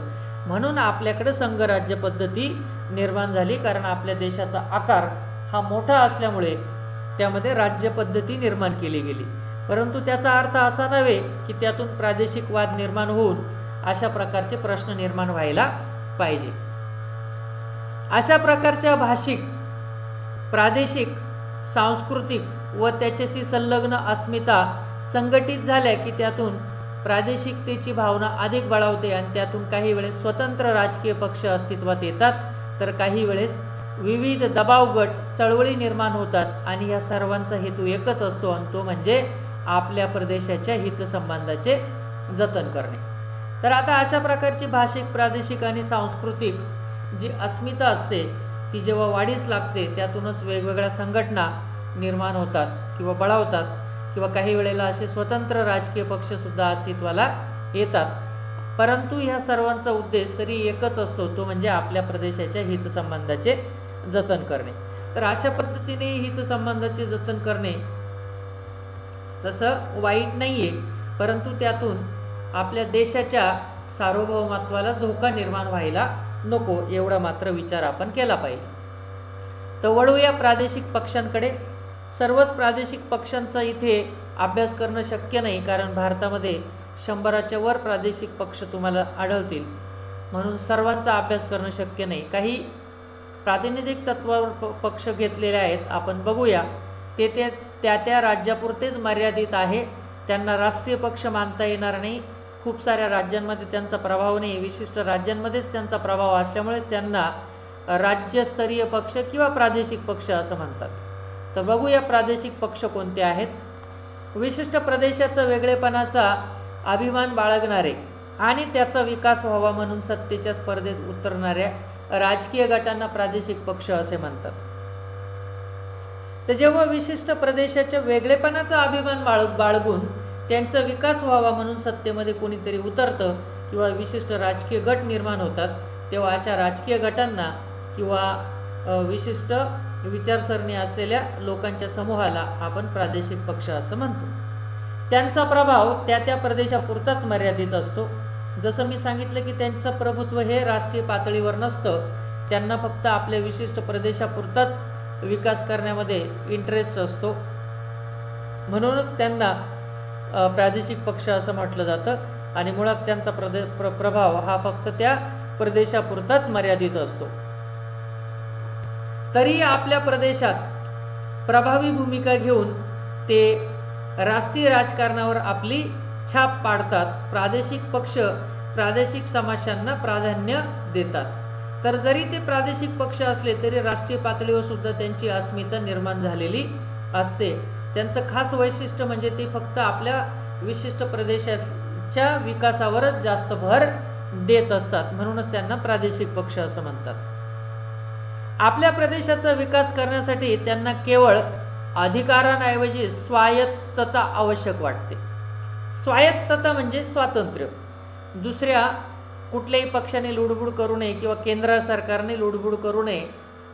Speaker 1: म्हणून आपल्याकडे संघराज्य पद्धती निर्माण झाली, कारण आपल्या देशाचा आकार हा मोठा असल्यामुळे त्यामध्ये राज्य पद्धती निर्माण केली गेली. परंतु त्याचा अर्थ असा नव्हे की त्यातून प्रादेशिक वाद निर्माण होऊन अशा प्रकारचे प्रश्न निर्माण व्हायला पाहिजे. अशा प्रकारच्या भाषिक, प्रादेशिक, सांस्कृतिक व त्याच्याशी संलग्न अस्मिता संघटित झाल्या की त्यातून प्रादेशिकतेची भावना अधिक बळावते आणि त्यातून काही वेळेस स्वतंत्र राजकीय पक्ष अस्तित्वात येतात, तर काही वेळेस विविध दबाव गट, चळवळी निर्माण होतात आणि या सर्वांचा हेतू एकच असतो आणि तो म्हणजे आपल्या प्रदेशाच्या हितसंबंधाचे जतन करणे. तर आता अशा प्रकारची भाषिक, प्रादेशिक आणि सांस्कृतिक जी अस्मिता असते ती जेव्हा वाढीस लागते, त्यातूनच वेगवेगळ्या संघटना निर्माण होतात किंवा बळावतात किंवा काही वेळेला असे स्वतंत्र राजकीय पक्षसुद्धा अस्तित्वाला येतात. परंतु ह्या सर्वांचा उद्देश तरी एकच असतो, तो म्हणजे आपल्या प्रदेशाच्या हितसंबंधाचे जतन करणे. तर अशा पद्धतीने हितसंबंधाचे जतन करणे तसं वाईट नाही आहे, परंतु त्यातून आपल्या देशाच्या सार्वभौमत्वाला धोका निर्माण व्हायला नको, एवढा मात्र विचार आपण केला पाहिजे. तर वळूया प्रादेशिक पक्षांकडे. सर्वच प्रादेशिक पक्षांचा इथे अभ्यास करणं शक्य नाही, कारण भारतामध्ये 100च्या वर प्रादेशिक पक्ष तुम्हाला आढळतील, म्हणून सर्वांचा अभ्यास करणं शक्य नाही. काही प्रातिनिधिक तत्वावर पक्ष घेतलेले आहेत, आपण बघूया. ते त्या राज्यापुरतेच मर्यादित आहे, त्यांना राष्ट्रीय पक्ष मानता येणार नाही. खूप साऱ्या राज्यांमध्ये त्यांचा प्रभाव नाही, विशिष्ट राज्यांमध्येच त्यांचा प्रभाव असल्यामुळेच त्यांना राज्यस्तरीय पक्ष किंवा प्रादेशिक पक्ष असं म्हणतात. तर बघूया प्रादेशिक पक्ष कोणते आहेत. विशिष्ट प्रदेशाचा वेगळेपणाचा अभिमान बाळगणारे आणि त्याचा विकास व्हावा म्हणून सत्तेच्या स्पर्धेत उतरणाऱ्या राजकीय गटांना प्रादेशिक पक्ष असे म्हणतात. तर जेव्हा विशिष्ट प्रदेशाच्या वेगळेपणाचा अभिमान बाळगून त्यांचा विकास व्हावा म्हणून सत्तेमध्ये कोणीतरी उतरतं किंवा विशिष्ट राजकीय गट निर्माण होतात, तेव्हा अशा राजकीय गटांना किंवा विशिष्ट विचारसरणी असलेल्या लोकांच्या समूहाला आपण प्रादेशिक पक्ष असं म्हणतो. त्यांचा प्रभाव त्या प्रदेशापुरताच मर्यादित असतो. जसं मी सांगितलं की त्यांचं प्रभुत्व हे राष्ट्रीय पातळीवर नसतं, त्यांना फक्त आपल्या विशिष्ट प्रदेशापुरताच विकास करण्यामध्ये इंटरेस्ट असतो, म्हणूनच त्यांना प्रादेशिक पक्ष असं म्हटलं जातं. आणि मुळात त्यांचा प्रभाव हा फक्त त्या प्रदेशापुरताच मर्यादित असतो. तरी आपल्या प्रदेशात प्रभावी भूमिका घेऊन ते राष्ट्रीय राजकारणावर आपली छाप पाडतात. प्रादेशिक पक्ष प्रादेशिक समस्यांना प्राधान्य देतात. तर जरी ते प्रादेशिक पक्ष असले तरी राष्ट्रीय पातळीवर सुद्धा त्यांची अस्मिता निर्माण झालेली असते. त्यांचं खास वैशिष्ट्य म्हणजे ते फक्त आपल्या विशिष्ट प्रदेशाच्या विकासावरच जास्त भर देत असतात, म्हणूनच त्यांना प्रादेशिक पक्ष असं म्हणतात. आपल्या प्रदेशाचा विकास करण्यासाठी त्यांना केवळ अधिकारांऐवजी स्वायत्तता आवश्यक वाटते. स्वायत्तता म्हणजे स्वातंत्र्य. दुसऱ्या कुठल्याही पक्षाने लुडबुड करू नये किंवा केंद्र सरकारने लुडबुड करू नये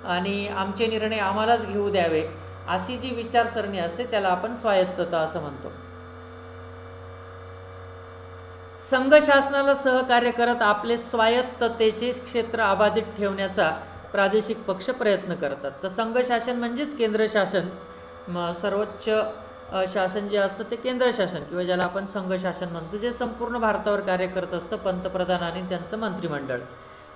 Speaker 1: आणि आमचे निर्णय आम्हालाच घेऊ द्यावे, अशी जी विचारसरणी असते त्याला आपण स्वायत्तता असं म्हणतो. संघ शासनाला सहकार्य करत आपले स्वायत्ततेचे क्षेत्र अबाधित ठेवण्याचा प्रादेशिक पक्ष प्रयत्न करतात. तर संघ शासन म्हणजेच केंद्र शासन. सर्वोच्च शासन जे असतं ते केंद्र शासन किंवा ज्याला आपण संघ शासन म्हणतो, जे संपूर्ण भारतावर कार्य करत असतं. पंतप्रधान आणि त्यांचं मंत्रिमंडळ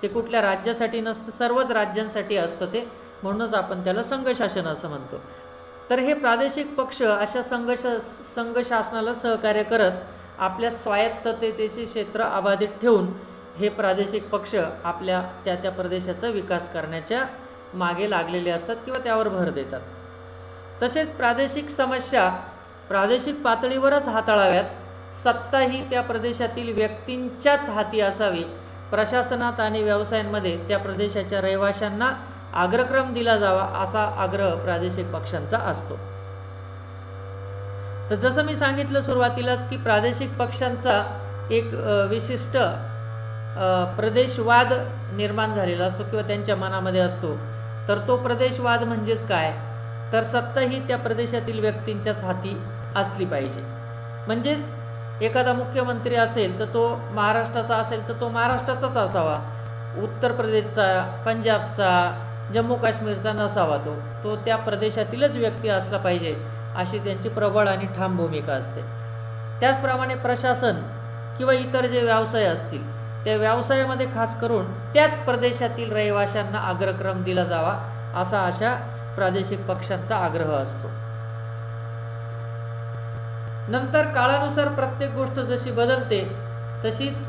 Speaker 1: ते कुठल्या राज्यासाठी नसतं, सर्वच राज्यांसाठी असतं ते, म्हणूनच आपण त्याला संघ शासन असं म्हणतो. तर हे प्रादेशिक पक्ष अशा संघ शासनाला सहकार्य करत आपल्या स्वायत्ततेचे क्षेत्र अबाधित ठेवून हे प्रादेशिक पक्ष आपल्या त्या प्रदेशाचा विकास करण्याच्या मागे लागलेले असतात किंवा त्यावर भर देतात. तसेच प्रादेशिक समस्या प्रादेशिक पातळीवरच हाताळाव्यात. सत्ता ही त्या प्रदेशातील व्यक्तींच्याच हाती असावी. प्रशासनात आणि व्यवसायांमध्ये त्या प्रदेशाच्या रहिवाशांना अग्रक्रम दिला जावा असा आग्रह प्रादेशिक पक्षांचा असतो. तर जसं मी सांगितलं सुरुवातीलाच की प्रादेशिक पक्षांचा एक विशिष्ट प्रदेशवाद निर्माण झालेला असतो किंवा त्यांच्या मनामध्ये असतो. तर तो प्रदेशवाद म्हणजेच काय, तर सत्ता ही त्या प्रदेशातील व्यक्तींच्याच हाती असली पाहिजे. म्हणजेच एखादा मुख्यमंत्री असेल तर तो महाराष्ट्राचा असेल तर तो महाराष्ट्राचाच असावा, उत्तर प्रदेशचा, पंजाबचा, जम्मू काश्मीरचा नसावा. तो त्या प्रदेशातीलच व्यक्ती असला पाहिजे, अशी त्यांची प्रबळ आणि ठाम भूमिका असते. त्याचप्रमाणे प्रशासन किंवा इतर जे व्यवसाय असतील त्या व्यवसायामध्ये खास करून त्याच प्रदेशातील रहिवाशांना अग्रक्रम दिला जावा अशा प्रादेशिक पक्षांचा आग्रह असतो. नंतर काळानुसार प्रत्येक गोष्ट जशी बदलते तशीच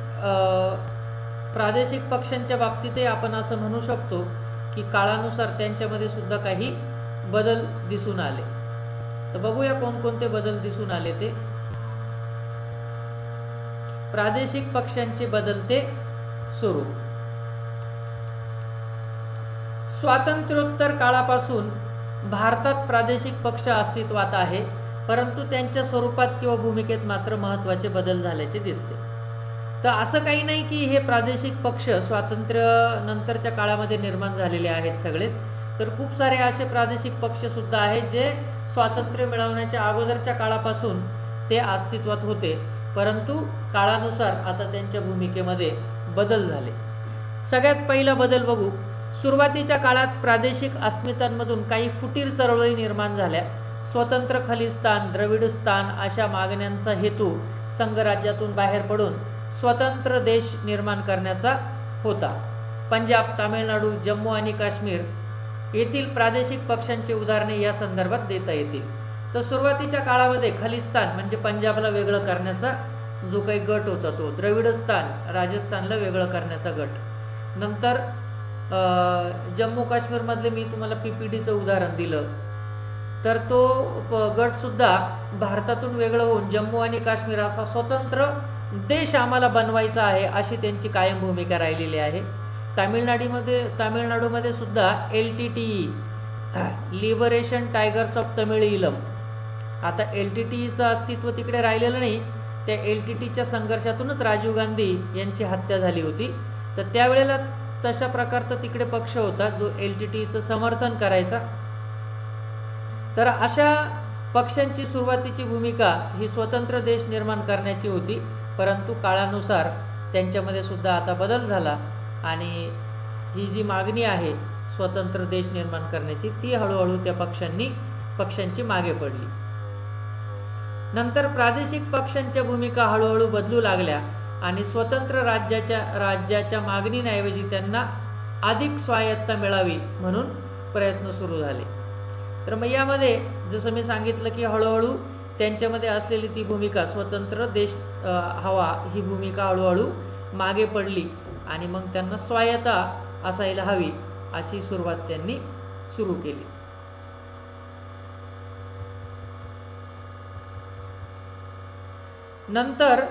Speaker 1: प्रादेशिक पक्षांच्या बाबतीतही आपण असं म्हणू शकतो की काळानुसार त्यांच्यामध्ये सुद्धा काही बदल दिसून आले. तर बघूया कोणकोणते बदल दिसून आले ते. प्रादेशिक पक्षांचे बदलते स्वरूप. स्वातंत्र्योत्तर काळापासून भारतात प्रादेशिक पक्ष अस्तित्वात आहे, परंतु त्यांच्या स्वरूपात किंवा भूमिकेत मात्र महत्त्वाचे बदल झाल्याचे दिसते. तर असं काही नाही की हे प्रादेशिक पक्ष स्वातंत्र्य नंतरच्या काळामध्ये निर्माण झालेले आहेत सगळेच. तर खूप सारे असे प्रादेशिक पक्ष सुद्धा आहेत जे स्वातंत्र्य मिळवण्याच्या अगोदरच्या काळापासून ते अस्तित्वात होते, परंतु काळानुसार आता त्यांच्या भूमिकेमध्ये बदल झाले. सगळ्यात पहिला बदल बघू. सुरुवातीच्या काळात प्रादेशिक अस्मितांमधून काही फुटीर चळवळी निर्माण झाल्या. स्वतंत्र खलिस्तान, द्रविडस्थान अशा मागण्यांचा हेतू संघराज्यातून बाहेर पडून स्वतंत्र देश निर्माण करण्याचा होता. पंजाब, तामिळनाडू, जम्मू आणि काश्मीर येथील प्रादेशिक पक्षांची उदाहरणे या संदर्भात देता येतील. तर सुरुवातीच्या काळामध्ये खलिस्तान म्हणजे पंजाबला वेगळं करण्याचा जो काही गट होता तो, द्रविडस्थान राजस्थानला वेगळं करण्याचा गट, नंतर जम्मू काश्मीरमधले मी तुम्हाला PPDचं उदाहरण दिलं, तर तो गटसुद्धा भारतातून वेगळं होऊन जम्मू आणि काश्मीर असा स्वतंत्र देश आम्हाला बनवायचा आहे अशी त्यांची कायम भूमिका राहिलेली आहे. तामिळनाडूमध्ये सुद्धा LTTE लिबरेशन टायगर्स ऑफ तमिळीलम, आता LTTEचं अस्तित्व तिकडे राहिलेलं नाही. त्या LTTEच्या संघर्षातूनच राजीव गांधी यांची हत्या झाली होती. तर त्यावेळेला तशा प्रकारचा तिकडे पक्ष होता जो LTTEचं समर्थन करायचा. तर अशा पक्षांची सुरुवातीची भूमिका ही स्वतंत्र देश निर्माण करण्याची होती, परंतु काळानुसार त्यांच्यामध्ये सुद्धा आता बदल झाला आणि ही जी मागणी आहे स्वतंत्र देश निर्माण करण्याची ती हळूहळू त्या पक्षांची मागे पडली. नंतर प्रादेशिक पक्षांच्या भूमिका हळूहळू बदलू लागल्या आणि स्वतंत्र राज्याच्या मागणीऐवजी त्यांना अधिक स्वायत्ता मिळावी म्हणून प्रयत्न सुरू झाले. तर मग यामध्ये जसं मी सांगितलं की हळूहळू त्यांच्यामध्ये असलेली ती भूमिका स्वतंत्र देश हवा ही भूमिका हळूहळू मागे पडली आणि मग त्यांना स्वायत्ता असायला हवी अशी सुरुवात त्यांनी सुरू केली. नंतर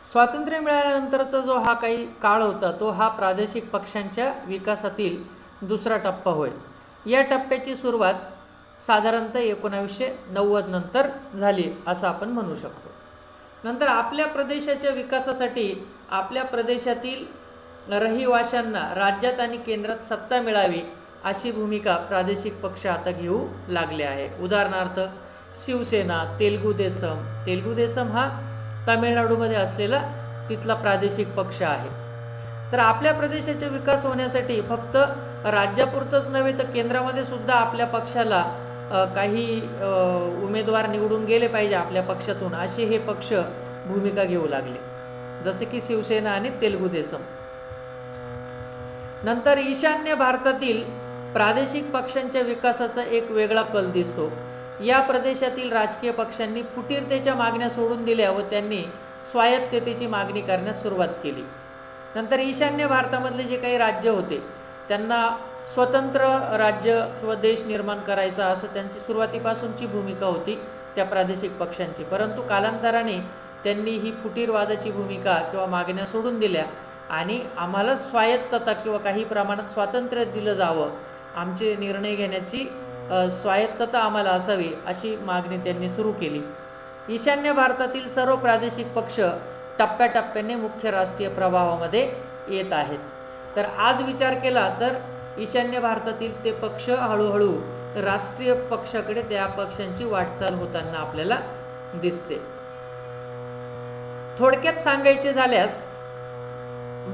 Speaker 1: स्वातंत्र्य मिळाल्यानंतरचा जो हा काही काळ होता तो हा प्रादेशिक पक्षांच्या विकासातील दुसरा टप्पा होय. या टप्प्याची सुरुवात साधारणतः 1990 नंतर झाली असं आपण म्हणू शकतो. नंतर आपल्या प्रदेशाच्या विकासासाठी आपल्या प्रदेशातील रहिवाशांना राज्यात आणि केंद्रात सत्ता मिळावी अशी भूमिका प्रादेशिक पक्ष आता घेऊ लागले आहे. उदाहरणार्थ शिवसेना, तेलुगू देसम हा तामिळनाडूमध्ये असलेला तिथला प्रादेशिक पक्ष आहे. तर आपल्या प्रदेशाचा विकास होण्यासाठी फक्त राज्यापुरतंच नव्हे तर केंद्रामध्ये सुद्धा आपल्या पक्षाला काही उमेदवार निवडून गेले पाहिजे आपल्या पक्षातून असे हे पक्ष भूमिका घेऊ लागले, जसे की शिवसेना आणि तेलुगू देसम. नंतर ईशान्य भारतातील प्रादेशिक पक्षांच्या विकासाचा एक वेगळा कल दिसतो. या प्रदेशातील राजकीय पक्षांनी फुटीरतेच्या मागण्या सोडून दिल्या व त्यांनी स्वायत्ततेची मागणी करण्यास सुरुवात केली. नंतर ईशान्य भारतामधले जे काही राज्य होते त्यांना स्वतंत्र राज्य किंवा देश निर्माण करायचा असं त्यांची सुरुवातीपासूनची भूमिका होती त्या प्रादेशिक पक्षांची, परंतु कालांतराने त्यांनी ही फुटीरवादाची भूमिका किंवा मागण्या सोडून दिल्या आणि आम्हाला स्वायत्तता किंवा काही प्रमाणात स्वातंत्र्य दिलं जावं, आमचे निर्णय घेण्याची स्वायत्तता आम्हाला असावी अशी मागणी त्यांनी सुरू केली. ईशान्य भारतातील सर्व प्रादेशिक पक्ष टप्प्याटप्प्याने मुख्य राष्ट्रीय प्रभावामध्ये येत आहेत. तर आज विचार केला तर ईशान्य भारतातील ते पक्ष हळूहळू राष्ट्रीय पक्षाकडे त्या पक्षांची वाटचाल होताना आपल्याला दिसते. थोडक्यात सांगायचे झाल्यास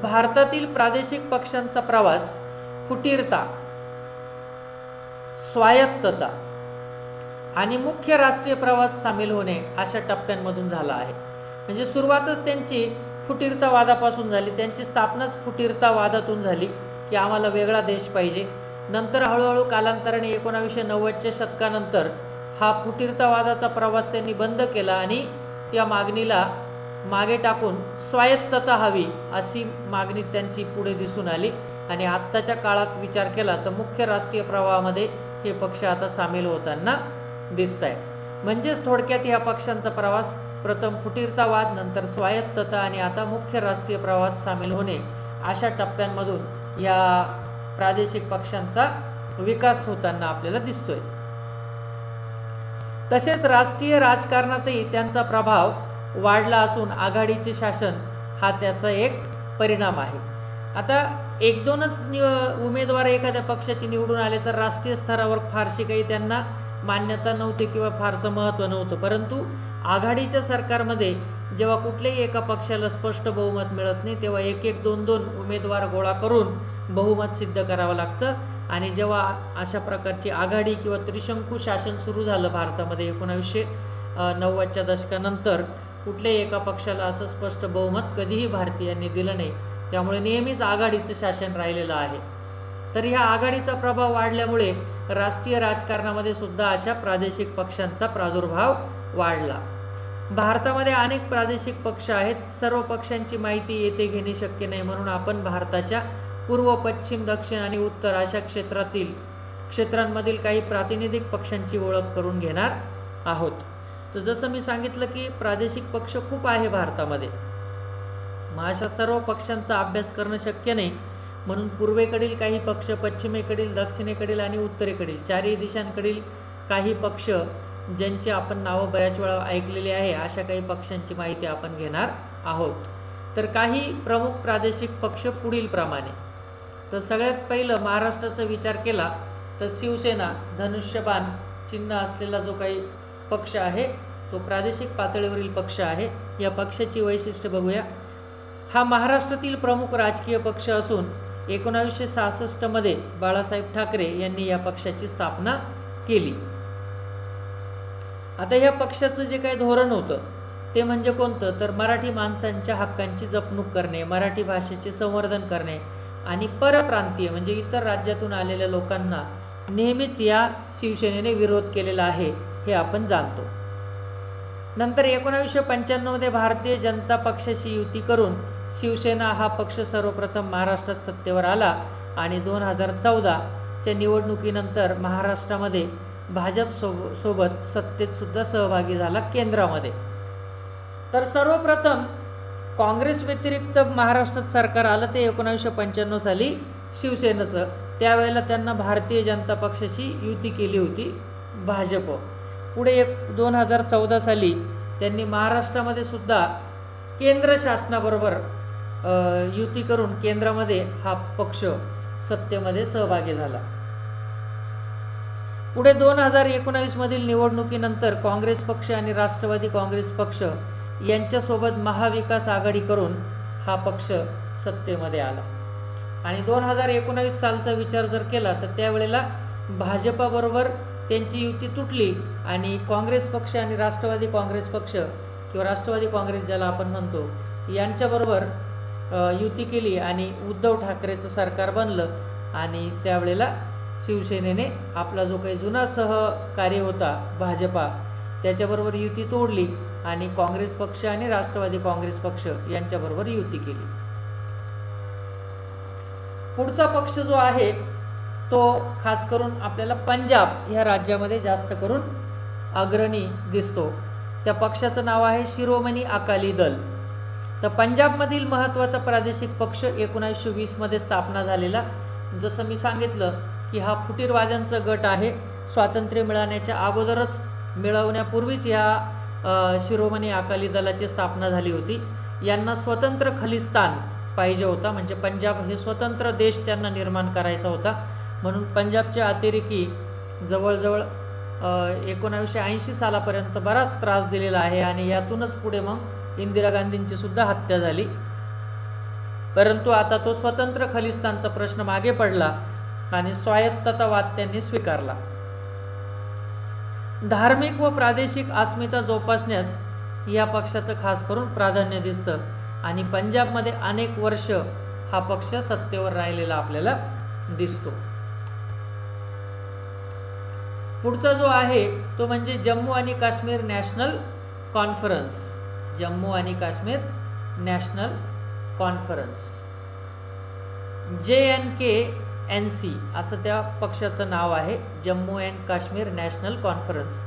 Speaker 1: भारतातील प्रादेशिक पक्षांचा प्रवास फुटीरता, स्वायत्तता आणि मुख्य राष्ट्रीय प्रवाहात सामील होणे अशा टप्प्यांमधून झाला आहे. म्हणजे सुरुवातच त्यांची फुटीरतावादापासून झाली, त्यांची स्थापनाच फुटीरतावादातून झाली की आम्हाला वेगळा देश पाहिजे. नंतर हळूहळू कालांतराने 1990च्या शतकानंतर हा फुटीरतावादाचा प्रवास त्यांनी बंद केला आणि त्या मागणीला मागे टाकून स्वायत्तता हवी अशी मागणी त्यांची पुढे दिसून आली. आणि आत्ताच्या काळात विचार केला तर मुख्य राष्ट्रीय प्रवाहामध्ये हे पक्ष आता सामील होताना दिसत आहे. म्हणजेच थोडक्यात ह्या पक्षांचा प्रवास प्रथम फुटीरतावाद, नंतर स्वायत्तता आणि आता मुख्य राष्ट्रीय प्रवाहात सामील होणे अशा टप्प्यांमधून या प्रादेशिक पक्षांचा विकास होताना आपल्याला दिसतोय. तसेच राष्ट्रीय राजकारणातही त्यांचा प्रभाव वाढला असून आघाडीचे शासन हा त्याचा एक परिणाम आहे. आता एक दोनच उमेदवार एखाद्या पक्षाचे निवडून आले तर राष्ट्रीय स्तरावर फारशी काही त्यांना मान्यता नव्हती किंवा फारसं महत्त्व नव्हतं. परंतु आघाडीच्या सरकारमध्ये जेव्हा कुठल्याही एका पक्षाला स्पष्ट बहुमत मिळत नाही तेव्हा एक एक दोन दोन उमेदवार गोळा करून बहुमत सिद्ध करावं लागतं. आणि जेव्हा अशा प्रकारची आघाडी किंवा त्रिशंकू शासन सुरू झालं भारतामध्ये 1990च्या दशकानंतर, कुठल्याही एका पक्षाला असं स्पष्ट बहुमत कधीही भारतीयांनी दिलं नाही. त्यामुळे नेहमीच आघाडीचं शासन राहिलेलं आहे. तर ह्या आघाडीचा प्रभाव वाढल्यामुळे राष्ट्रीय राजकारणामध्ये सुद्धा अशा प्रादेशिक पक्षांचा प्रादुर्भाव वाढला. भारतामध्ये अनेक प्रादेशिक पक्ष आहेत. सर्व पक्षांची माहिती येथे घेणे शक्य नाही, म्हणून आपण भारताच्या पूर्व, पश्चिम, दक्षिण आणि उत्तर अशा क्षेत्रांमधील काही प्रातिनिधिक पक्षांची ओळख करून घेणार आहोत. तर जसं मी सांगितलं की प्रादेशिक पक्ष खूप आहे भारतामध्ये, मग अशा सर्व पक्षांचा अभ्यास करणं शक्य नाही. म्हणून पूर्वेकडील काही पक्ष, पश्चिमेकडील, दक्षिणेकडील आणि उत्तरेकडील चारही दिशांकडील काही पक्ष ज्यांची आपण नावं बऱ्याच वेळा ऐकलेली आहे अशा काही पक्षांची माहिती आपण घेणार आहोत. तर काही प्रमुख प्रादेशिक पक्ष पुढील प्रमाणे. तर सगळ्यात पहिलं महाराष्ट्राचा विचार केला तर शिवसेना, धनुष्यबाण चिन्ह असलेला जो काही पक्ष आहे तो प्रादेशिक पातळीवरील पक्ष आहे. या पक्षाची वैशिष्ट्य बघूया. हा महाराष्ट्रातील प्रमुख राजकीय पक्ष असून 1966 बाळासाहेब ठाकरे यांनी या पक्षाची स्थापना केली. आता या पक्षाचं जे काही धोरण होतं ते म्हणजे कोणतं, तर मराठी माणसांच्या हक्कांची जपणूक करणे, मराठी भाषेचे संवर्धन करणे आणि परप्रांतीय म्हणजे इतर राज्यातून आलेल्या लोकांना नेहमीच या शिवसेनेने विरोध केलेला आहे हे आपण जाणतो. नंतर 1995 भारतीय जनता पक्षाशी युती करून शिवसेना हा पक्ष सर्वप्रथम महाराष्ट्रात सत्तेवर आला आणि 2014च्या निवडणुकीनंतर महाराष्ट्रामध्ये भाजप सोबत सत्तेत सुद्धा सहभागी झाला केंद्रामध्ये. तर सर्वप्रथम काँग्रेस व्यतिरिक्त महाराष्ट्रात सरकार आलं ते 1995 साली शिवसेनेचं. त्यावेळेला त्यांना भारतीय जनता पक्षाशी युती केली होती भाजप. पुढे 2014 साली त्यांनी महाराष्ट्रामध्ये सुद्धा केंद्र शासनाबरोबर युती करून केंद्रामध्ये हा पक्ष सत्तेमध्ये सहभागी झाला. पुढे 2019 निवडणुकीनंतर काँग्रेस पक्ष आणि राष्ट्रवादी काँग्रेस पक्ष यांच्यासोबत महाविकास आघाडी करून हा पक्ष सत्तेमध्ये आला. आणि 2019 सालचा विचार जर केला तर त्यावेळेला भाजपाबरोबर त्यांची युती तुटली आणि काँग्रेस पक्ष आणि राष्ट्रवादी काँग्रेस पक्ष किंवा राष्ट्रवादी काँग्रेस ज्याला आपण म्हणतो यांच्याबरोबर युती केली आणि उद्धव ठाकरेचं सरकार बनलं. आणि त्यावेळेला शिवसेनेने आपला जो काही जुना सहकार्य होता भाजपा त्याच्याबरोबर युती तोडली आणि काँग्रेस पक्ष आणि राष्ट्रवादी काँग्रेस पक्ष यांच्याबरोबर युती केली. पुढचा पक्ष जो आहे तो खास करून आपल्याला पंजाब ह्या राज्यामध्ये जास्त करून अग्रणी दिसतो. त्या पक्षाचं नाव आहे शिरोमणी अकाली दल. तर पंजाबमधील महत्त्वाचा प्रादेशिक पक्ष 1920 स्थापना झालेला. जसं मी सांगितलं की हा फुटीरवाद्यांचा गट आहे. स्वातंत्र्य मिळवण्याच्या अगोदरच मिळवण्यापूर्वीच ह्या शिरोमणी अकाली दलाची स्थापना झाली होती. यांना स्वतंत्र खलिस्तान पाहिजे होता, म्हणजे पंजाब हे स्वतंत्र देश त्यांना निर्माण करायचा होता. म्हणून पंजाबच्या अतिरेकी जवळजवळ 1980 सालापर्यंत बराच त्रास दिलेला आहे आणि यातूनच पुढे मग इंदिरा गांधींची सुद्धा हत्या झाली. परंतु आता तो स्वतंत्र खलिस्तानचा प्रश्न मागे पडला आणि स्वायत्ततावाद त्यांनी स्वीकारला. धार्मिक व प्रादेशिक अस्मिता जोपासण्यास या पक्षाचं खास करून प्राधान्य दिसतं आणि पंजाबमध्ये अनेक वर्ष हा पक्ष सत्तेवर राहिलेला आपल्याला दिसतो. पुढचा जो आहे तो म्हणजे जम्मू आणि काश्मीर नॅशनल कॉन्फरन्स. जम्मू आणि काश्मीर नॅशनल कॉन्फरन्स, JNKNC असं त्या पक्षाचं नाव आहे, Jammu and Kashmir national conference.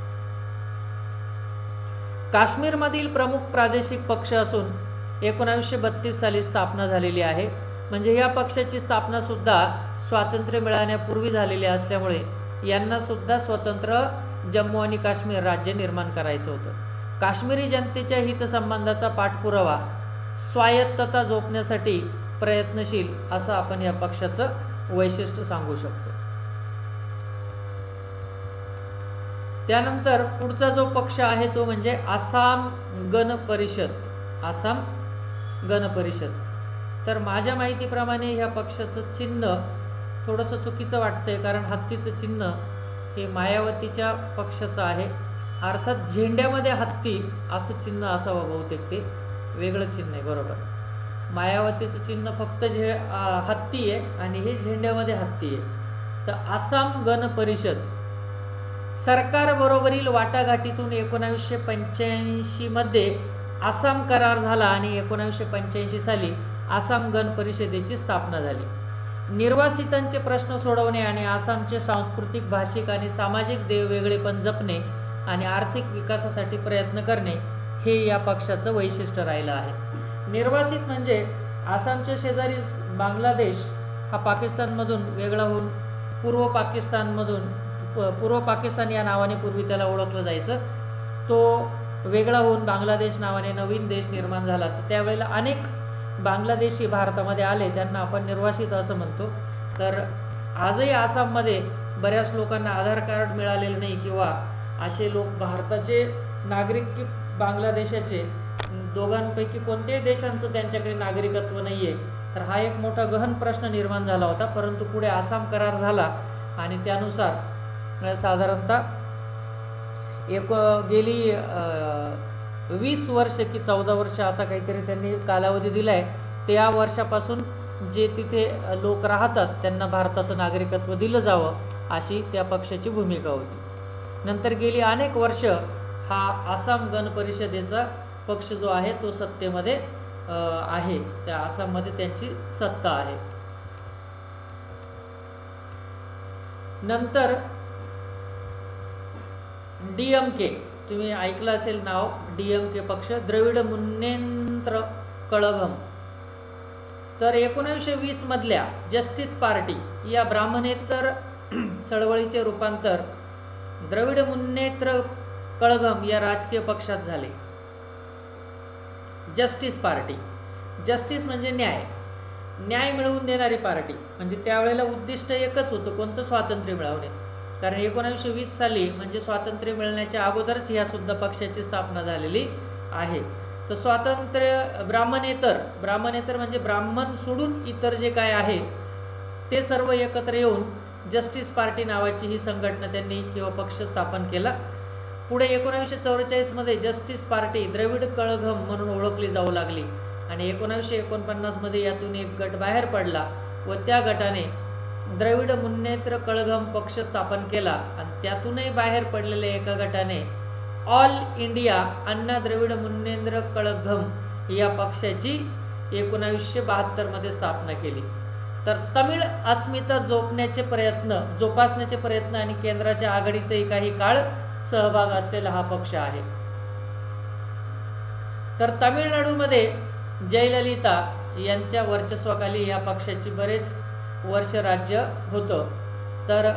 Speaker 1: काश्मीरमधील प्रमुख प्रादेशिक पक्ष असून 1932 साली स्थापना झालेली आहे. म्हणजे या पक्षाची स्थापना सुद्धा स्वातंत्र्य मिळाल्यापूर्वी झालेली असल्यामुळे यांना सुद्धा स्वतंत्र जम्मू आणि काश्मीर राज्य निर्माण करायचं होतं. काश्मीरी जनतेच्या हितसंबंधाचा पाठपुरावा, स्वायत्तता जोपण्यासाठी प्रयत्नशील असं आपण या पक्षाचं वैशिष्ट्य सांगू शकतो. त्यानंतर पुढचा जो पक्ष आहे तो म्हणजे आसाम गण परिषद. आसाम गण परिषद. तर माझ्या माहितीप्रमाणे ह्या पक्षाचं चिन्ह थोडंसं चुकीचं वाटतंय, कारण हत्तीचं चिन्ह हे मायावतीच्या पक्षाचं आहे. अर्थात झेंड्यामध्ये हत्ती असं चिन्ह असावं बहुतेक, ते वेगळं चिन्ह आहे. बरोबर, मायावतीचं चिन्ह फक्त हत्ती आहे आणि हे झेंड्यामध्ये हत्ती आहे. तर आसाम गण परिषद सरकारबरोबरील वाटाघाटीतून 1985 मध्ये आसाम करार झाला आणि 1985 साली आसाम गण परिषदेची स्थापना झाली. निर्वासितांचे प्रश्न सोडवणे आणि आसामचे सांस्कृतिक, भाषिक आणि सामाजिक वेगळेपण जपणे आणि आर्थिक विकासासाठी प्रयत्न करणे हे या पक्षाचं वैशिष्ट्य राहिलं आहे. निर्वासित म्हणजे आसामच्या शेजारी बांगलादेश हा पाकिस्तानमधून वेगळा होऊन पूर्व पाकिस्तान या नावाने पूर्वी त्याला ओळखलं जायचं, तो वेगळा होऊन बांगलादेश नावाने नवीन देश निर्माण झाला. तर त्यावेळेला अनेक बांगलादेशी भारतामध्ये आले, त्यांना आपण निर्वासित असं म्हणतो. तर आजही आसाममध्ये बऱ्याच लोकांना आधार कार्ड मिळालेलं नाही किंवा असे लोक भारताचे नागरिक की बांगलादेशाचे, दोघांपैकी कोणत्याही देशांचं त्यांच्याकडे नागरिकत्व नाही आहे. तर हा एक मोठा गहन प्रश्न निर्माण झाला होता. परंतु पुढे आसाम करार झाला आणि त्यानुसार साधारणतः गेली 20 वर्ष की 14 वर्ष असा काहीतरी त्यांनी कालावधी दिला आहे. त्या वर्षापासून जे तिथे लोक राहतात त्यांना भारताचं नागरिकत्व दिलं जावं अशी त्या पक्षाची भूमिका होती. नंतर गेली अनेक वर्ष हा आसाम गण परिषदेचा पक्ष जो आहे तो सत्तेमध्ये आहे. त्या आसाममध्ये त्यांची सत्ता आहे. नंतर DMK, तुम्ही ऐकलं असेल नाव, DMK पक्ष, द्रविड मुन्नेत्र कळघम. तर 1920 मधल्या जस्टिस पार्टी या ब्राह्मणेतर चळवळीचे रूपांतर द्रविड मुन्नेत्र कळघम या राजकीय पक्षात झाले. जस्टिस पार्टी, जस्टिस म्हणजे न्याय मिळवून देणारी पार्टी. म्हणजे त्यावेळेला उद्दिष्ट एकच होतं, कोणतं? स्वातंत्र्य मिळवणे. कारण 1920 साली म्हणजे स्वातंत्र्य मिळण्याच्या अगोदरच ह्या सुद्धा पक्षाची स्थापना झालेली आहे. तर स्वातंत्र्य ब्राह्मणेतर म्हणजे ब्राह्मण सोडून इतर जे काय आहे ते सर्व एकत्र येऊन जस्टिस पार्टी नावाची ही संघटना त्यांनी किंवा पक्ष स्थापन केला. पुढे 1944 मध्ये जस्टिस पार्टी द्रविड कळघम म्हणून ओळखली जाऊ लागली आणि 1949 मध्ये यातून एक गट बाहेर पडला व त्या गटाने द्रविड मुन्नेत्र कळघम पक्ष स्थापन केला आणि त्यातूनही बाहेर पडलेल्या एका गटाने ऑल इंडिया अण्णा द्रविड मुन्नेत्र कळघम या पक्षाची 1972 मध्ये स्थापना केली. तर तमिळ अस्मिता जोपासण्याचे प्रयत्न आणि केंद्राच्या आघाडीतही काही काळ सहभाग असलेला हा पक्ष आहे. तर तामिळनाडूमध्ये जयललिता यांच्या वर्चस्वाखाली या पक्षाची बरेच वर्ष राज्य होतं. तर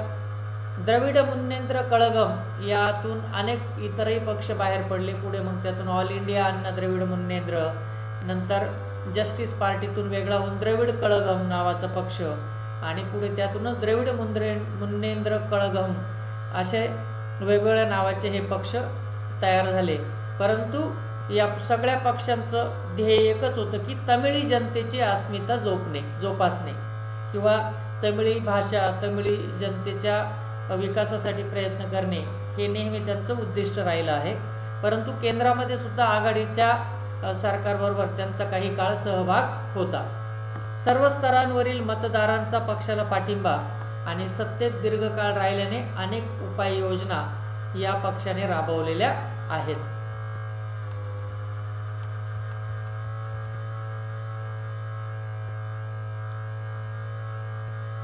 Speaker 1: द्रविड मुन्नेत्र कळघम यातून अनेक इतरही पक्ष बाहेर पडले. पुढे मग त्यातून ऑल इंडिया अण्णा द्रविड मुन्नेत्र, नंतर जस्टिस पार्टीतून वेगळा होऊन द्रविड कळघम नावाचा पक्ष आणि पुढे त्यातूनच द्रविड मुन्नेत्र कळघम असे वेगवेगळ्या नावाचे हे पक्ष तयार झाले. परंतु या सगळ्या पक्षांचं ध्येय एकच होतं की तमिळी जनतेची अस्मिता जोपासणे किंवा तमिळी भाषा, तमिळी जनतेच्या विकासासाठी प्रयत्न करणे हे नेहमी त्यांचं उद्दिष्ट राहिलं आहे. परंतु केंद्रामध्ये सुद्धा आघाडीच्या सरकारबरोबर त्यांचा काही काळ सहभाग होता. सर्व स्तरांवरील मतदारांचा पक्षाला पाठिंबा आणि सत्तेत दीर्घकाळ राहिल्याने अनेक उपाययोजना या पक्षाने राबवलेल्या आहेत.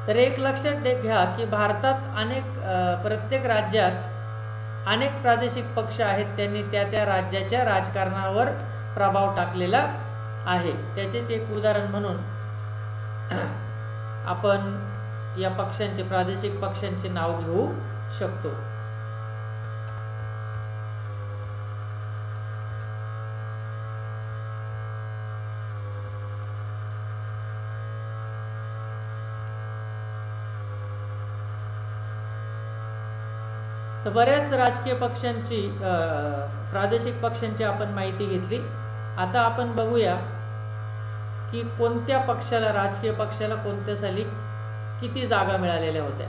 Speaker 1: तर एक लक्षात घ्या की भारतात प्रत्येक राज्यात अनेक प्रादेशिक पक्ष आहेत. त्यांनी त्या राज्याच्या राजकारणावर प्रभाव टाकलेला आहे. त्याचेच एक उदाहरण म्हणून आपण या पक्षांचे, प्रादेशिक पक्षांचे नाव घेऊ शकतो. तर बऱ्याच राजकीय पक्षांची, प्रादेशिक पक्षांची आपण माहिती घेतली. आता आपण बघूया की कोणत्या पक्षाला, राजकीय पक्षाला कोणत्या साली किती जागा मिळालेल्या होत्या.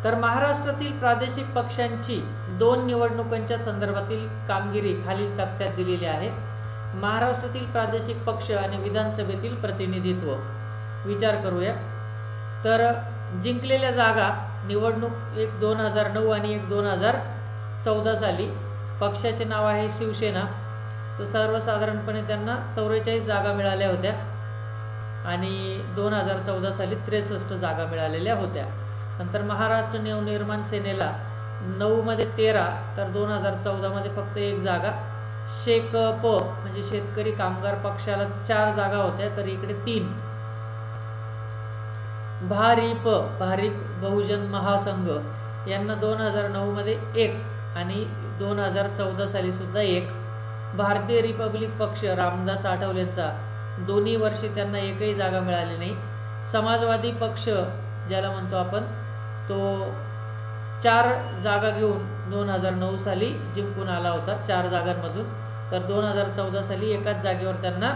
Speaker 1: तर महाराष्ट्रातील प्रादेशिक पक्षांची 2 निवडणुकांच्या संदर्भातील कामगिरी खालील तक्त्यात दिलेली आहे. महाराष्ट्रातील प्रादेशिक पक्ष आणि विधानसभेतील प्रतिनिधित्व विचार करूया. तर जिंकलेल्या जागा, निवडणूक एक 2009 आणि एक 2014 साली. पक्षाचे नाव आहे शिवसेना. तर सर्वसाधारणपणे त्यांना 44 जागा मिळाल्या होत्या आणि 2014 साली 63 जागा मिळालेल्या होत्या. नंतर महाराष्ट्र नवनिर्माण सेनेला 9 मध्ये 13, तर 2014 मध्ये फक्त 1 जागा. शेकप म्हणजे शेतकरी कामगार पक्षाला 4 जागा होत्या, तर इकडे 3. भारिप बहुजन महासंघ यांना 2009 मध्ये 1 आणि 2014 साली सुद्धा 1. भारतीय रिपब्लिक पक्ष रामदास आठवलेंचा दोन्ही वर्षी त्यांना एकही जागा मिळाली नाही. समाजवादी पक्ष ज्याला म्हणतो आपण, तो 4 जागा घेऊन 2009 साली जिंकून आला होता, 4 जागांमधून. तर 2014 साली एकाच जागेवर त्यांना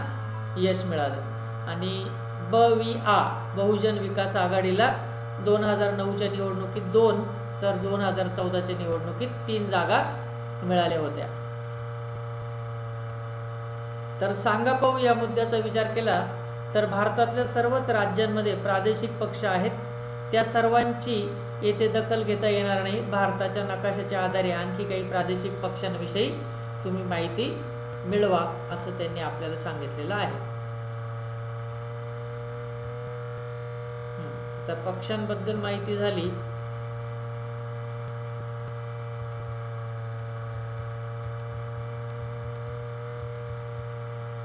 Speaker 1: यश मिळालं. आणि BVA बहुजन विकास आघाडीला 2009च्या निवडणुकीत 2, तर 2014च्या निवडणुकीत 3 जागा मिळाल्या होत्या. तर सांगा पाहू या मुद्द्याचा विचार केला तर भारतातल्या सर्वच राज्यांमध्ये प्रादेशिक पक्ष आहेत. त्या सर्वांची येथे दखल घेता येणार नाही. भारताच्या नकाशाच्या आधारे आणखी काही प्रादेशिक पक्षांविषयी तुम्ही माहिती मिळवा असं त्यांनी आपल्याला सांगितलेलं आहे. तर पक्षांबद्दल माहिती झाली.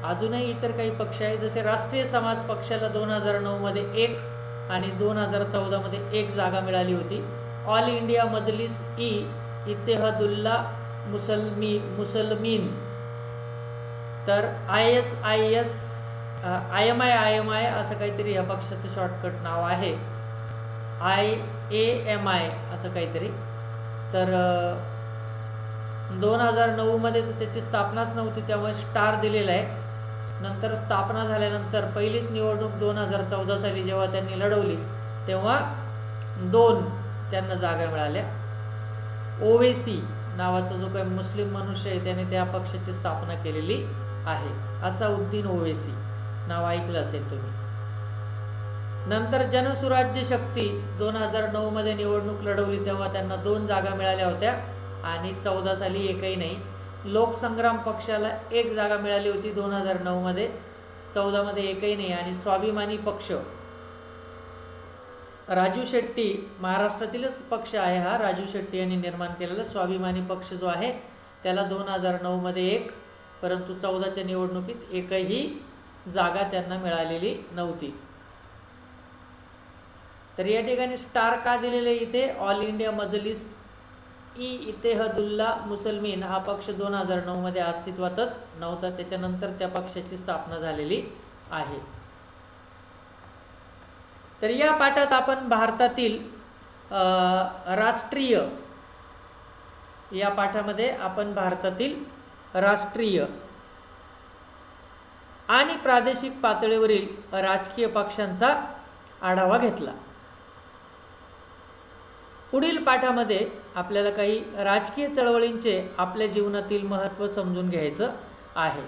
Speaker 1: अजूनही इतर काही पक्ष आहेत, जसे राष्ट्रीय समाज पक्षाला 2009 मध्ये 1 आणि 2014 मध्ये 1 जागा मिळाली होती. ऑल इंडिया मजलिस इत्तेहादुल्ला मुसलमीन, तर IMI असं काहीतरी या पक्षाचं शॉर्टकट नाव आहे, IAMI असं काहीतरी. तर 2009 मध्ये तर त्याची स्थापनाच नव्हती, त्यामुळे स्टार दिलेला आहे. नंतर स्थापना झाल्यानंतर पहिलीच निवडणूक 2014 साली जेव्हा त्यांनी लढवली तेव्हा 2 त्यांना जागा मिळाल्या. ओवेसी नावाचा जो काही मुस्लिम मनुष्य आहे त्याने त्या पक्षाची स्थापना केलेली आहे, असाउद्दीन ओवेसी नाव ऐकलं असेल तुम्ही. नंतर जनसुराज्य शक्ती 2009 मध्ये निवडणूक लढवली तेव्हा त्यांना 2 जागा मिळाल्या होत्या आणि 14 साली एकही नाही. लोकसंग्राम पक्षाला 1 जागा मिळाली होती 2009 मध्ये, 14 मध्ये एकही नाही. आणि स्वाभिमानी पक्ष, राजू शेट्टी, महाराष्ट्रातीलच पक्ष आहे हा, राजू शेट्टी यांनी निर्माण केलेला स्वाभिमानी पक्ष जो आहे त्याला 2009 मध्ये 1, परंतु 14च्या निवडणुकीत एकही जागा त्यांना मिळालेली नव्हती. तर या ठिकाणी स्टार का दिलेले इथे, ऑल इंडिया मजलिस इत्तेहादुल्ला मुसलमीन हा पक्ष 2009 मध्ये अस्तित्वातच नव्हता, त्याच्यानंतर त्या पक्षाची स्थापना झालेली आहे. तर या पाठात आपण भारतातील राष्ट्रीय या पाठामध्ये आपण भारतातील राष्ट्रीय आणि प्रादेशिक पातळीवरील राजकीय पक्षांचा आढावा घेतला। पुढील पाठामध्ये आपल्याला काही राजकीय चळवळींचे आपल्या जीवनातील महत्त्व समजून घ्यायचं आहे।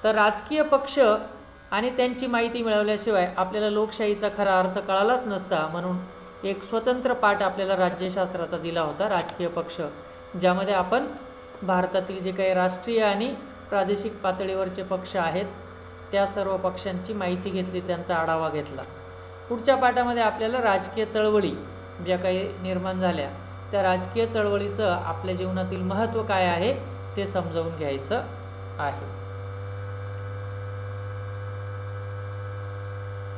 Speaker 1: तर राजकीय पक्ष आणि त्यांची माहिती मिळवल्याशिवाय आपल्याला लोकशाहीचा खरा अर्थ कळालाच नसता, म्हणून एक स्वतंत्र पाठ आपल्याला राज्यशास्त्राचा दिला होता, राजकीय पक्ष, ज्यामध्ये आपण भारतातील जे काही राष्ट्रीय आणि प्रादेशिक पातळीवरचे पक्ष आहेत त्या सर्व पक्षांची माहिती घेतली, त्यांचा आढावा घेतला। पुढच्या पाठामध्ये आपल्याला राजकीय चळवळी ज्या काही निर्माण झाल्या त्या राजकीय चळवळीचं आपल्या जीवनातील महत्त्व काय आहे ते समजावून घ्यायचं आहे।